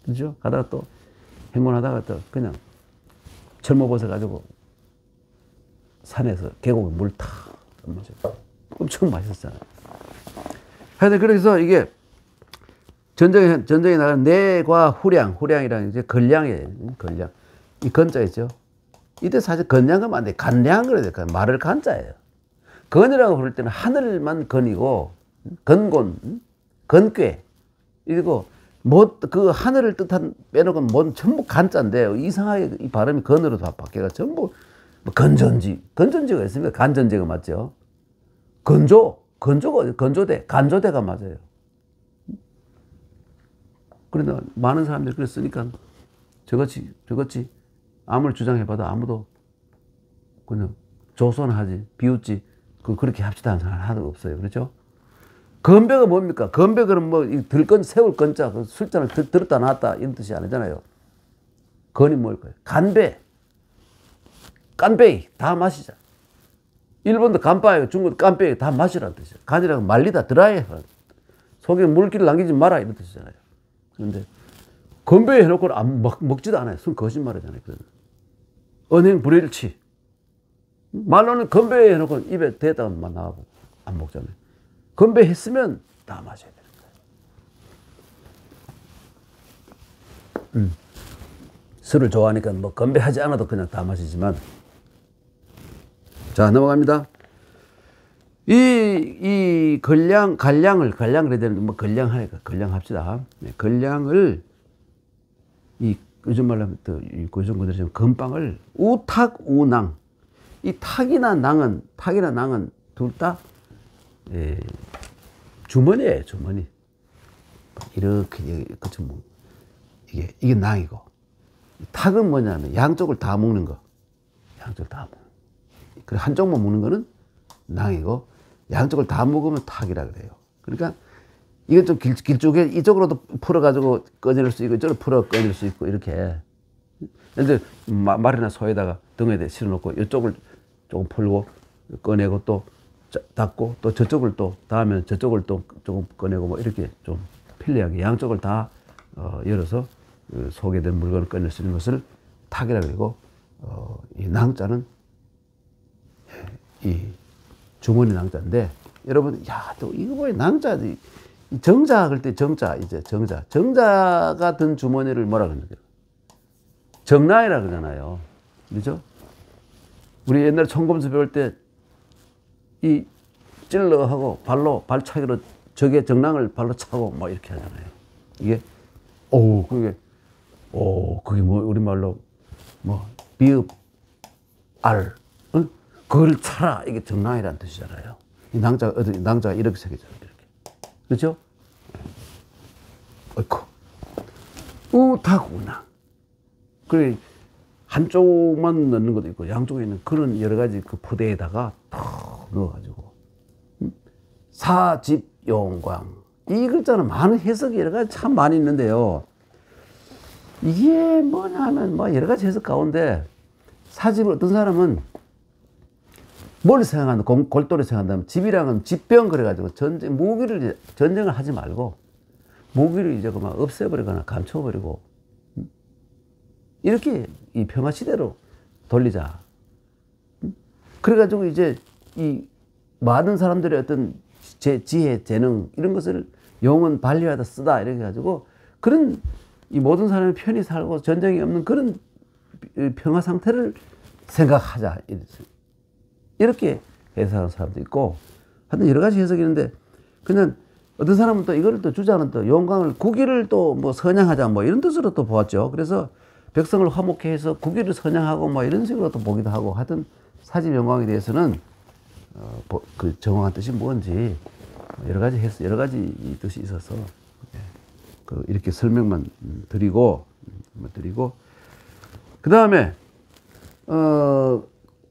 그죠? 가다가 또 행군하다가 또 그냥 철모버섯 가지고 산에서 계곡에 물 탁 마셔. 엄청 맛있었잖아요. 하여튼 그래서 이게 전쟁에 나간 내과 후량이라는 이제 건량이에요. 건량. 이 건자 있죠. 이때 사실 건량하면 안 돼. 간량 그래야 될까요? 말을 간자예요. 건이라고 부를 때는 하늘만 건이고, 건곤, 건괴. 이거, 그 하늘을 뜻한 빼놓고 전부 간자인데, 이상하게 이 발음이 건으로 다 바뀌어가 전부 건전지가 있습니다. 간전지가 맞죠. 간조대가 맞아요. 그러나 많은 사람들이 그랬으니까 저같이 아무리 주장해봐도 아무도 그냥 조선하지, 비웃지, 그렇게 합시다 하는 사람 하나도 없어요. 그렇죠? 건배가 뭡니까? 건배는 뭐, 세울 건자, 술잔을 들었다 놨다, 이런 뜻이 아니잖아요. 건이 뭘까요? 깐베이, 다 마시자. 일본도 간바예요. 중국도 깐베이, 다 마시라는 뜻이에요. 간이라고 말리다, 드라이. 속에 물기를 남기지 마라, 이런 뜻이잖아요. 그런데, 건배해 해놓고 먹지도 않아요. 그건 거짓말이잖아요. 언행 불일치. 말로는 건배해 해놓고 입에 대다가만 나가고 안 먹잖아요. 건배했으면 다 마셔야 되는 거예요. 술을 좋아하니까 뭐 건배하지 않아도 그냥 다 마시지만. 자, 넘어갑니다. 이 간량을 해야 되는, 뭐 간량하니까 간량합시다. 네, 간량을 요즘 말로 하면 또 요즘 그대로 건빵을 우탁 우낭. 이 탁이나 낭은 둘 다 주머니예요, 주머니. 이렇게 뭐 이게 낭이고, 탁은 뭐냐면 양쪽을 다 먹는 거. 양쪽을 다 먹는. 그래 한쪽만 먹는 거는 낭이고, 양쪽을 다 먹으면 탁이라 그래요. 그러니까 이건 좀 길쭉해. 이쪽으로도 풀어가지고 꺼낼 수 있고, 이쪽으로 풀어 꺼낼 수 있고, 이렇게. 이제 말이나 소에다가 등에다 실어놓고, 이쪽을 조금 풀고, 꺼내고, 또 닫고, 또 저쪽을 또 닿으면 저쪽을 또 조금 꺼내고, 뭐 이렇게 좀 편리하게 양쪽을 다 열어서 속에 든 물건을 꺼낼 수 있는 것을 탁이라 그러고, 이 낭자는 이 주머니 낭자인데, 여러분, 또 이거 뭐야, 낭자. 정자 그럴 때 정자가 든 주머니를 뭐라 그러는 거예요? 정라이라 그러잖아요. 그죠? 우리 옛날에 총검수 배울 때 이 찔러하고 발차기로 적의 정랑을 발로 차고 뭐 이렇게 하잖아요. 이게 그게 뭐 우리말로 뭐 비읍 알 그걸 차라, 이게 정랑이라는 뜻이잖아요. 이 낭자가 이렇게 새겨져요. 그렇죠? 어이쿠. 우탁 우낭. 그래, 한쪽만 넣는 것도 있고, 양쪽에 있는 그런 여러 가지 그 포대에다가 탁 넣어가지고. 사집용광. 이 글자는 많은 해석이 여러 가지 참 많이 있는데요. 이게 뭐냐면, 뭐 여러 가지 해석 가운데, 사집을 어떤 사람은 뭘 생각한다? 골똘히 생각한다면, 집이랑은 집병 그래가지고 전쟁을 하지 말고, 무기를 이제 그만 없애버리거나 감춰버리고, 이렇게 이 평화시대로 돌리자. 그래가지고 이제 이 많은 사람들의 어떤 지혜, 재능, 이런 것을 용은 발휘하다 쓰다, 이렇게 해가지고 그런 이 모든 사람이 편히 살고 전쟁이 없는 그런 평화 상태를 생각하자. 이렇게 해석하는 사람도 있고, 하여튼 여러 가지 해석이 있는데, 그냥 어떤 사람은 또 이거를 또 주장은 또 용광을 국위를 또 뭐 선양하자 뭐 이런 뜻으로 또 보았죠. 그래서 백성을 화목케 해서 국위를 선양하고 뭐 이런 식으로 또 보기도 하고, 하여튼 사집 용광에 대해서는 그 정확한 뜻이 뭔지 여러 가지 뜻이 있어서 이렇게 설명만 드리고 그 다음에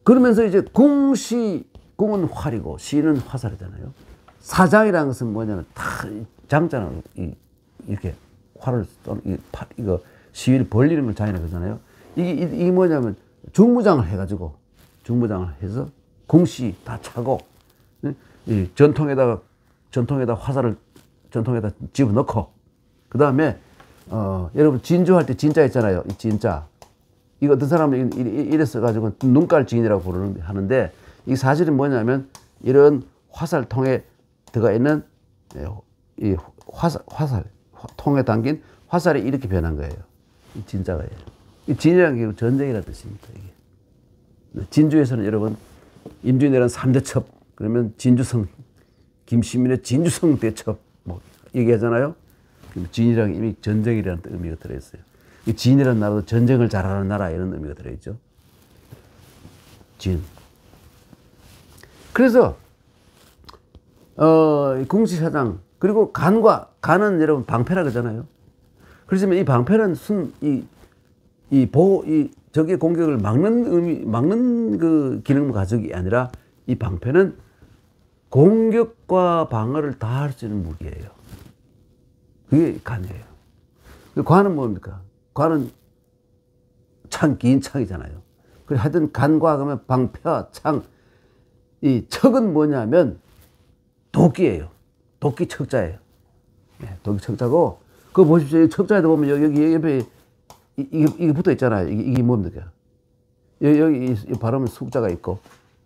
그러면서 이제 궁은 활이고 시는 화살이잖아요. 사장이라는 것은 뭐냐면 다 장자는 이렇게 활을 이거 시위를 벌리는 걸 장이라고 하잖아요. 이게 뭐냐면 중무장을 해가지고 중무장을 해서 궁시 다 차고 이 전통에다 화살을 전통에다 집어넣고 그 다음에 여러분 진주할 때 진자 있잖아요. 이 진자 이거 어떤 사람은 이래 써가지고 눈깔 진이라고 하는데 이 사실은 뭐냐면 이런 화살통에 들어가 있는 이 화살 통에 담긴 화살이 이렇게 변한 거예요. 이 진자가예요. 이 진이라는 게 전쟁이라는 뜻입니다. 이게. 진주에서는 여러분 임진왜란 3대 첩 그러면 진주성 김시민의 진주성 대첩 뭐 얘기하잖아요. 진이라는 게 이미 전쟁이라는 의미가 들어있어요. 이 진이라는 나라도 전쟁을 잘하는 나라 이런 의미가 들어있죠. 진. 그래서 궁시사장 그리고 간은 여러분 방패라 그러잖아요. 그렇지만 이 방패는 적의 공격을 막는 그 기능을 가지고 아니라 이 방패는 공격과 방어를 다 할 수 있는 무기예요. 그게 간이에요. 관은 뭡니까? 관은 긴 창이잖아요. 그래 하여튼 간과 그러면 방패와 창, 이 척은 뭐냐면 도끼예요. 도끼 척자예요. 네, 도끼 척자고 그거 보십시오. 이 척자에도 보면 여기 옆에 이게 붙어 있잖아요. 이게 뭡니까? 여기 발음은 숙자가 있고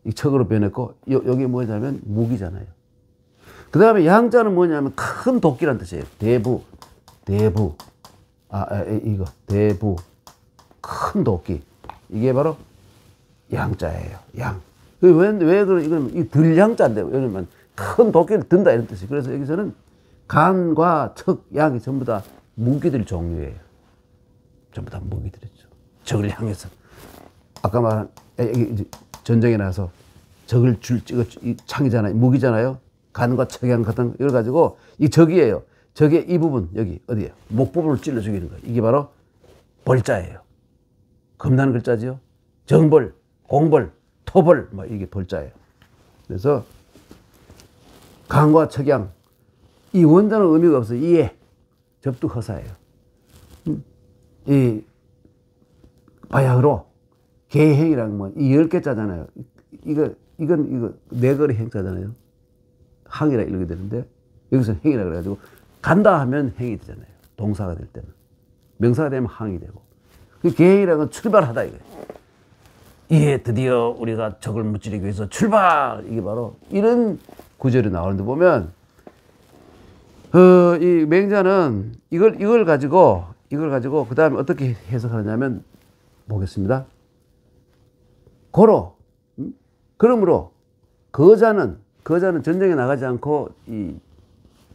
이 척으로 변했고 여기 뭐냐면 무기잖아요. 그 다음에 양자는 뭐냐면 큰 도끼란 뜻이에요. 대부 대부 큰 도끼 이게 바로 양자예요. 양. 왜 그런 이건 이 들양자인데 왜냐면 큰 도끼를 든다 이런 뜻이. 그래서 여기서는 간과 척, 양이 전부 다 무기들 종류예요. 전부 다 무기들이죠. 적을 향해서 아까 말한 전쟁에 나서 적을 이 창이잖아요. 무기잖아요. 간과 척양 같은 이걸 가지고 이 적이에요. 적의 이 부분 여기 어디에요? 목 부분을 찔러 죽이는 거예요. 이게 바로 벌자예요. 겁나는 글자지요. 정벌, 공벌, 토벌 뭐 이게 벌자예요. 그래서 간과 척양 이 원자는 의미가 없어요. 이해 접두허사예요. 이 바야흐로 개행이라는 뭐 이 10개자잖아요. 이건 네거리 행자잖아요. 항이라 이렇게 되는데 여기서 행이라 그래가지고 간다 하면 행이 되잖아요. 동사가 될 때는 명사가 되면 항이 되고 그 개행이라는 건 출발하다 이거예요. 이에 드디어 우리가 적을 무찌르기 위해서 출발 이게 바로 이런 구절이 나오는데 보면 이 맹자는 이걸 가지고 그 다음에 어떻게 해석하느냐면 보겠습니다. 그러므로 거자는 전쟁에 나가지 않고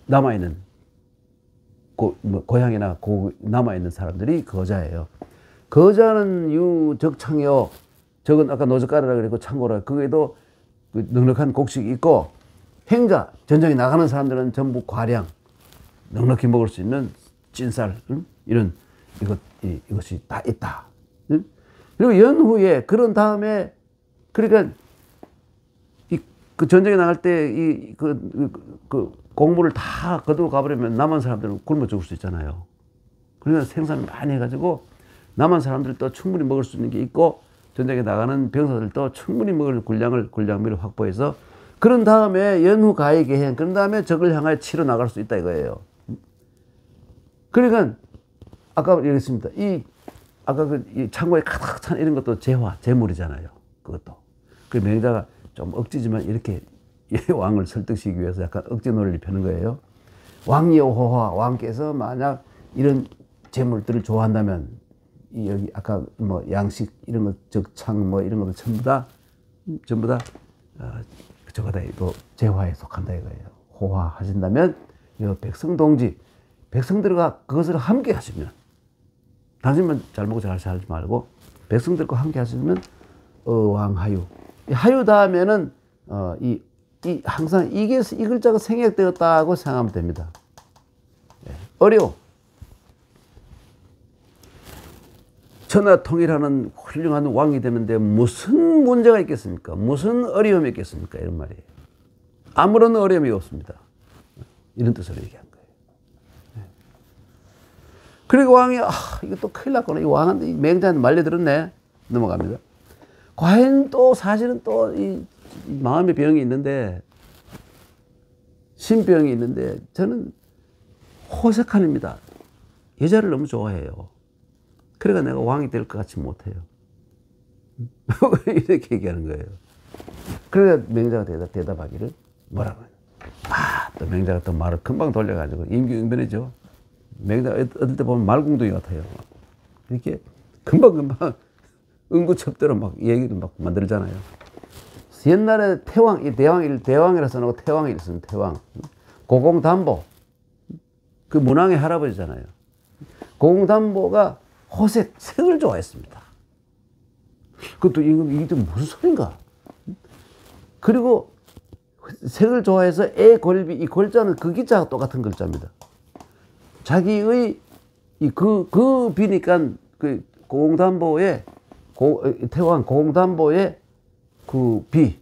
남아있는 고향이나 남아있는 사람들이 거자예요. 거자는 유적창요 적은 아까 노적가리라 그랬고 창고라 그게도 넉넉한 곡식이 있고 행자 전쟁에 나가는 사람들은 전부 과량 넉넉히 먹을 수 있는 찐쌀 이런 이것이 다 있다. 그리고 연후에 그런 다음에 그러니까 그 전쟁에 나갈 때 그 곡물을 다 거두고 가버리면 남은 사람들은 굶어 죽을 수 있잖아요. 그러니까 생산을 많이 해가지고 남은 사람들도 충분히 먹을 수 있는 게 있고 전쟁에 나가는 병사들도 충분히 먹을 군량미를 확보해서 그런 다음에 연후 가해 개행 그런 다음에 적을 향하여 치러 나갈 수 있다 이거예요. 그러니까 아까 얘기했습니다. 아까 이 창고에 가득 찬 이런 것도 재물이잖아요. 그것도. 그 맹자가 좀 억지지만 이렇게 왕을 설득시키기 위해서 약간 억지 논리를 펴는 거예요. 왕여호화 왕께서 만약 이런 재물들을 좋아한다면 이 여기 아까 뭐 양식 이런 것 적창 뭐 이런 것도 전부 다 저거다 이거 재화에 속한다 이거예요. 호화하신다면 이 백성동지 백성들과 그것을 함께 하시면 당신만 잘 먹고 잘 살지 말고 백성들과 함께 하시면 어왕하유. 하유 다음에는 이 항상 이게 이 글자가 생략되었다고 생각하면 됩니다. 어려움. 천하통일하는 훌륭한 왕이 되는데 무슨 문제가 있겠습니까? 무슨 어려움이 있겠습니까? 이런 말이에요. 아무런 어려움이 없습니다. 이런 뜻으로 얘기한 거예요. 그리고 왕이 이거 또 큰일 났구나. 이 왕한테 이 맹자한테 말려들었네. 넘어갑니다. 과연 또 사실은 또 이 마음의 병이 있는데 신병이 있는데 저는 호색한입니다. 여자를 너무 좋아해요. 그러니까 내가 왕이 될 것 같지 못해요. 이렇게 얘기하는 거예요. 그러니까 맹자가 대답하기를 뭐라고 해요? 또 맹자가 또 말을 금방 돌려가지고 임기응변이죠. 맹자가 어떨 때 보면 말궁둥이 같아요. 이렇게 금방 응구첩대로 막 얘기를 막 만들잖아요. 옛날에 태왕, 이 대왕이라 써놓고 태왕이 있습니다. 태왕. 고공담보. 그 문왕의 할아버지잖아요. 고공담보가 색을 좋아했습니다. 그것도 이게 무슨 소린가? 그리고 색을 좋아해서 애골비, 이 골자는 그 기자가 똑같은 글자입니다. 자기의 그 비니까 그 고공담보의 태왕 고공담보의 그 비,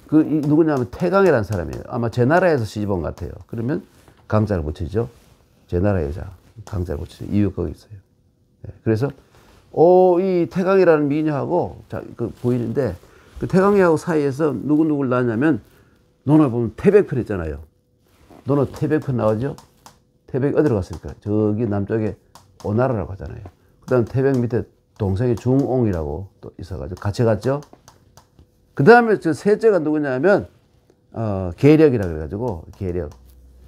누구냐면 태강이라는 사람이에요. 아마 제 나라에서 시집 온 것 같아요. 그러면 강자를 붙이죠. 제 나라 여자 강자를 붙이죠. 이유 거기 있어요. 그래서 이 태강이라는 미녀하고 그 부인인데 그 태강이하고 사이에서 누구를 낳았냐면 논어 보면 태백편 있잖아요. 논어 태백편 나오죠. 태백이 어디로 갔습니까? 저기 남쪽에 오나라라고 하잖아요. 그 다음 태백 밑에 동생이 중옹이라고 또 있어가지고 같이 갔죠. 그 다음에 저 셋째가 누구냐면 계력이라 그래가지고 계력.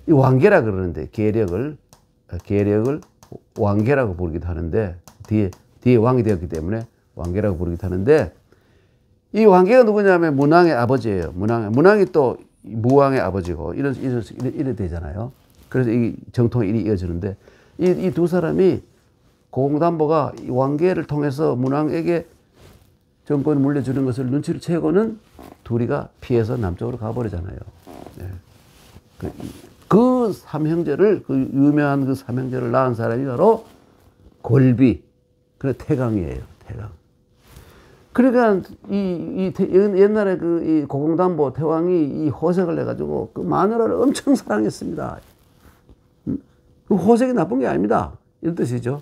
이 왕계라 그러는데 계력을 왕계라고 부르기도 하는데 뒤에 왕이 되었기 때문에 왕계라고 부르기도 하는데 이 왕계가 누구냐면 문왕의 아버지예요. 문왕이 또 무왕의 아버지고 이래 되잖아요. 그래서 이 정통이 이리 이어지는데 이 두 사람이 고공담보가 이 왕계를 통해서 문왕에게 정권을 물려주는 것을 눈치를 채고는 둘이가 피해서 남쪽으로 가버리잖아요. 네. 그 삼형제를, 그 유명한 그 삼형제를 낳은 사람이 바로 골비, 그래 태강이에요. 태강. 그러니까 옛날에 이 고공담보 태왕이 이 호색을 해가지고 그 마누라를 엄청 사랑했습니다. 그 호색이 나쁜 게 아닙니다. 이런 뜻이죠.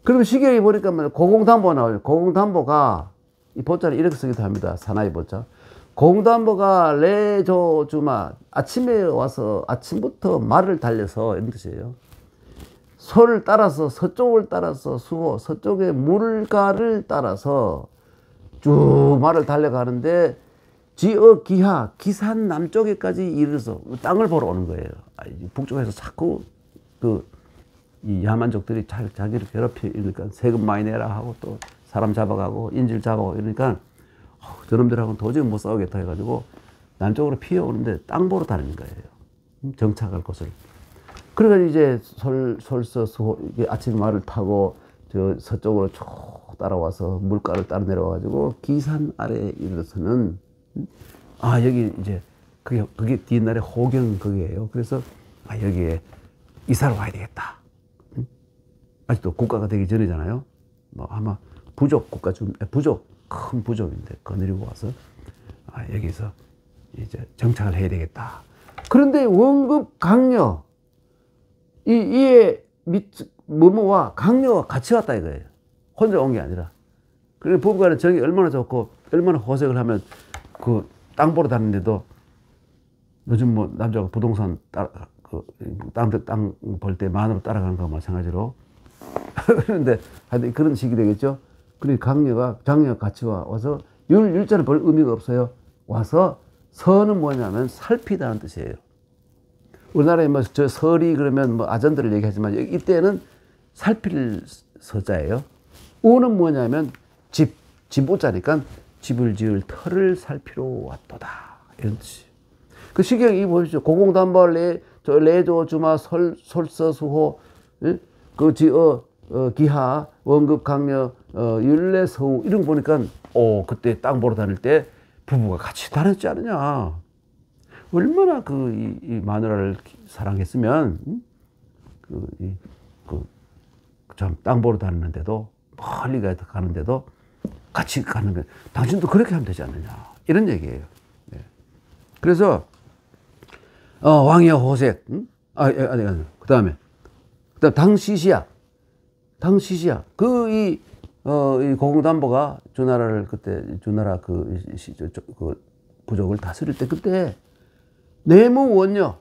그러면 시계에 보니까 고공담보 나와요. 고공담보가 이 보자를 이렇게 쓰기도 합니다. 사나이 보자. 고공담보가 레조주마 아침에 와서 아침부터 말을 달려서 이런 뜻이에요. 소를 따라서 서쪽을 따라서 수호 서쪽의 물가를 따라서 쭉 말을 달려가는데 지어 기하 기산 남쪽에까지 이르러서 땅을 보러 오는 거예요. 북쪽에서 자꾸 이 야만족들이 자기를 괴롭히 이러니까 세금 많이 내라 하고 또 사람 잡아가고 인질 잡아가고 이러니까 저놈들하고는 도저히 못 싸우겠다 해가지고 남쪽으로 피어오는데 땅 보러 다니는 거예요. 정착할 곳을. 그러니까 이제 솔서 수호 아침 말을 타고 저 서쪽으로 쭉 따라와서 물가를 따라 내려와가지고 기산 아래에 이르러서는 여기 이제 그게 옛날에 호경 거기에요. 그래서 여기에 이사를 와야 되겠다. 아직도 국가가 되기 전이잖아요. 뭐 아마 부족 국가 큰 부족인데 거느리고 와서 여기서 이제 정착을 해야 되겠다. 그런데 원급 강녀 이에 뭐뭐와 강녀가 같이 왔다 이거예요. 혼자 온 게 아니라. 그리고 부부간의 정이 얼마나 좋고 얼마나 호색을 하면 그 땅 보러 다니는데도 요즘 뭐 남자가 부동산 땅 볼 때 마누라 따라가는 거와 마찬가지로 그런데 하여튼 그런 식이 되겠죠. 그러니까 장녀가 같이 와서 율자는 별 의미가 없어요. 와서 서는 뭐냐면 살피다는 뜻이에요. 우리나라에 뭐 저 설이 그러면 뭐 아전들을 얘기하지만 이때는 살필 서자예요. 우는 뭐냐면 집 오자니까 집을 지을 터를 살피러 왔도다. 이런 뜻이에요. 그 시경 이 보십시오. 고공담보할 내조 주마 솔서수호 그 기하 원급 강려 율례 서우 이런 거 보니까 그때 땅 보러 다닐 때 부부가 같이 다녔지 않느냐. 얼마나 이 마누라를 사랑했으면 참 땅 보러 다니는데도 멀리 가는데도 같이 가는 거. 당신도 그렇게 하면 되지 않느냐. 이런 얘기예요. 네. 그래서 왕이여 호색. 그다음 당시시야. 이 고공담보가 주나라를 그때 주나라 그 부족을 다스릴 때 그때 내무 원녀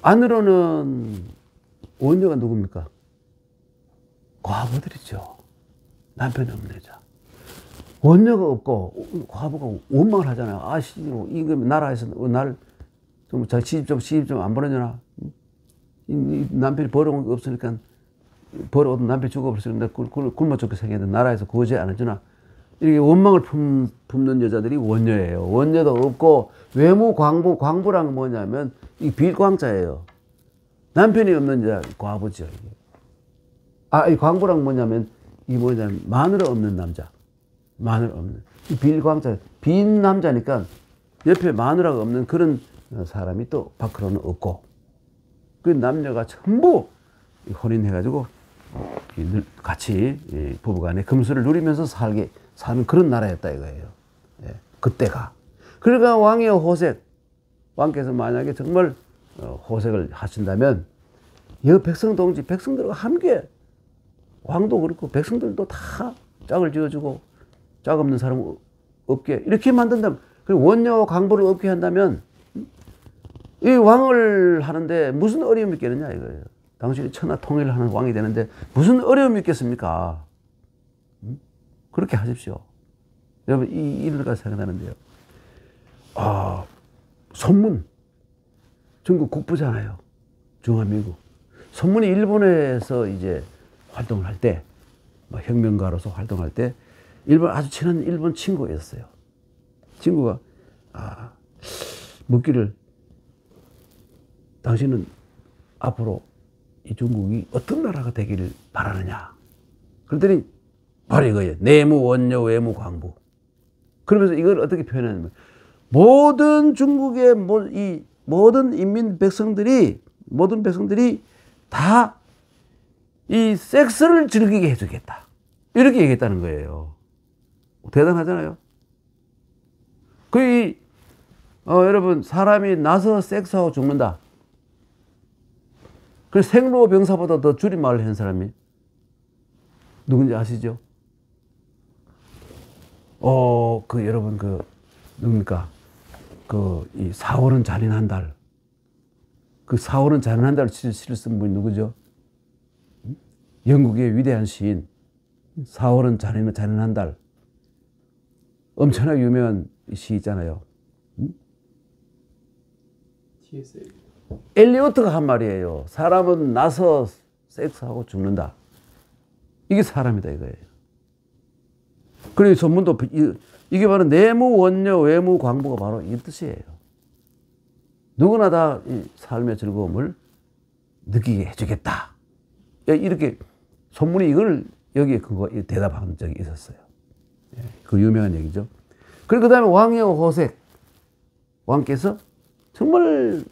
안으로는 원녀가 누굽니까? 과부들이죠. 남편이 없는 여자. 원녀가 없고 과부가 원망을 하잖아요. 이거 나라에서 날 좀 시집 좀 안 보내주나? 남편이 벌어온 게 없으니까 벌어오던 남편이 죽어버렸으니까 굶어 죽게 생겼는데 나라에서 구제 안 해주나? 이렇게 원망을 품는 여자들이 원녀예요. 원녀도 없고 외무 광부란 건 뭐냐면 이 빌광자예요. 남편이 없는 여자 과부죠. 이 광부란 뭐냐면 이게 뭐냐면 마누라 없는 남자. 마누라 없는 이 빌광자 빈 남자니까 옆에 마누라가 없는 그런 사람이 또 밖으로는 없고 그 남녀가 전부 혼인해가지고 같이 부부간에 금수를 누리면서 사는 그런 나라였다 이거예요. 예, 그때가. 그러니까 왕이여 호색. 왕께서 만약에 정말 호색을 하신다면 여 백성들과 함께 왕도 그렇고 백성들도 다 짝을 지어주고 짝 없는 사람 없게 이렇게 만든다면 그리고 원녀 광부를 없게 한다면 이 왕을 하는데 무슨 어려움이 있겠느냐 이거예요. 당신이 천하 통일을 하는 왕이 되는데 무슨 어려움이 있겠습니까? 그렇게 하십시오. 여러분 이런 거 생각나는데요. 손문 중국 국부잖아요. 중화민국. 손문이 일본에서 이제 활동을 할 때 혁명가로서 활동할 때 아주 친한 일본 친구가 있었어요. 친구가 묻기를 당신은 앞으로 이 중국이 어떤 나라가 되기를 바라느냐. 그랬더니 바로 이거예요. 내무 원녀 외무 광부. 그러면서 이걸 어떻게 표현하냐면 모든 중국의 이 모든 모든 백성들이 다 이 섹스를 즐기게 해주겠다. 이렇게 얘기했다는 거예요. 대단하잖아요. 여러분 사람이 나서 섹스하고 죽는다. 그 생로병사보다 더 줄임말을 한 사람이 누군지 아시죠? 여러분 누굽니까? 이 4월은 잔인한 달. 그 4월은 잔인한 달을 시를 쓴 분이 누구죠? 영국의 위대한 시인. 4월은 잔인한 달. 엄청나게 유명한 시 있잖아요. 엘리어트가 한 말이에요. 사람은 나서 섹스하고 죽는다. 이게 사람이다 이거예요. 그리고 전문도 이게 바로 내무 원녀 외무 광부가 바로 이 뜻이에요. 누구나 다 이 삶의 즐거움을 느끼게 해주겠다. 이렇게 손문이 이걸 여기에 대답한 적이 있었어요. 그 유명한 얘기죠. 그리고 그 다음에 왕이여 호색. 왕께서 정말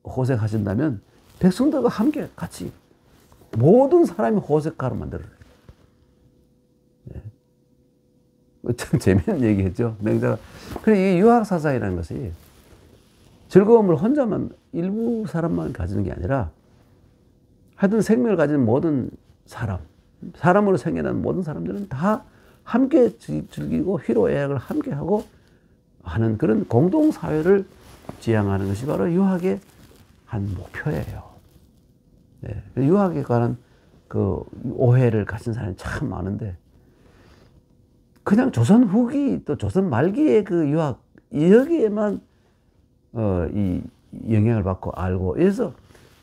호색하신다면 백성들과 함께 같이 모든 사람이 호색가로 만들어요. 참 재미있는 얘기했죠. 맹자가. 그래, 이 유학사상이라는 것이 즐거움을 혼자만, 일부 사람만 가지는 게 아니라 하여튼 생명을 가진 모든 사람으로 생겨난 모든 사람들은 다 함께 즐기고 희로애락을 함께 하고 하는 그런 공동사회를 지향하는 것이 바로 유학의 한 목표예요. 네. 유학에 관한 그 오해를 가진 사람이 참 많은데 그냥 조선 후기 또 조선 말기의 그 유학 여기에만 영향을 받고 알고, 그래서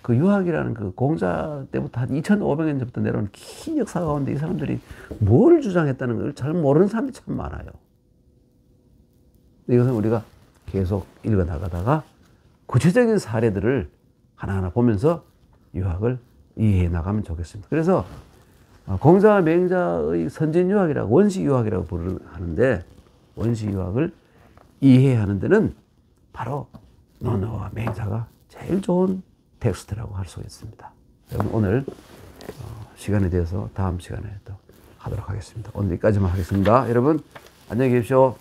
그 유학이라는 그 공자 때부터 한 2500년 전부터 내려온 긴 역사 가운데 이 사람들이 뭘 주장했다는 걸 잘 모르는 사람들이 참 많아요. 이것은 우리가 계속 읽어 나가다가 구체적인 사례들을 하나하나 보면서 유학을 이해해 나가면 좋겠습니다. 그래서 공자와 맹자의 선진유학이라고, 원시유학이라고 하는데, 원시유학을 이해하는 데는 바로 논어와 맹자가 제일 좋은 텍스트라고 할 수 있습니다. 여러분, 오늘 시간에 대해서 다음 시간에 또 하도록 하겠습니다. 오늘 여기까지만 하겠습니다. 여러분, 안녕히 계십시오.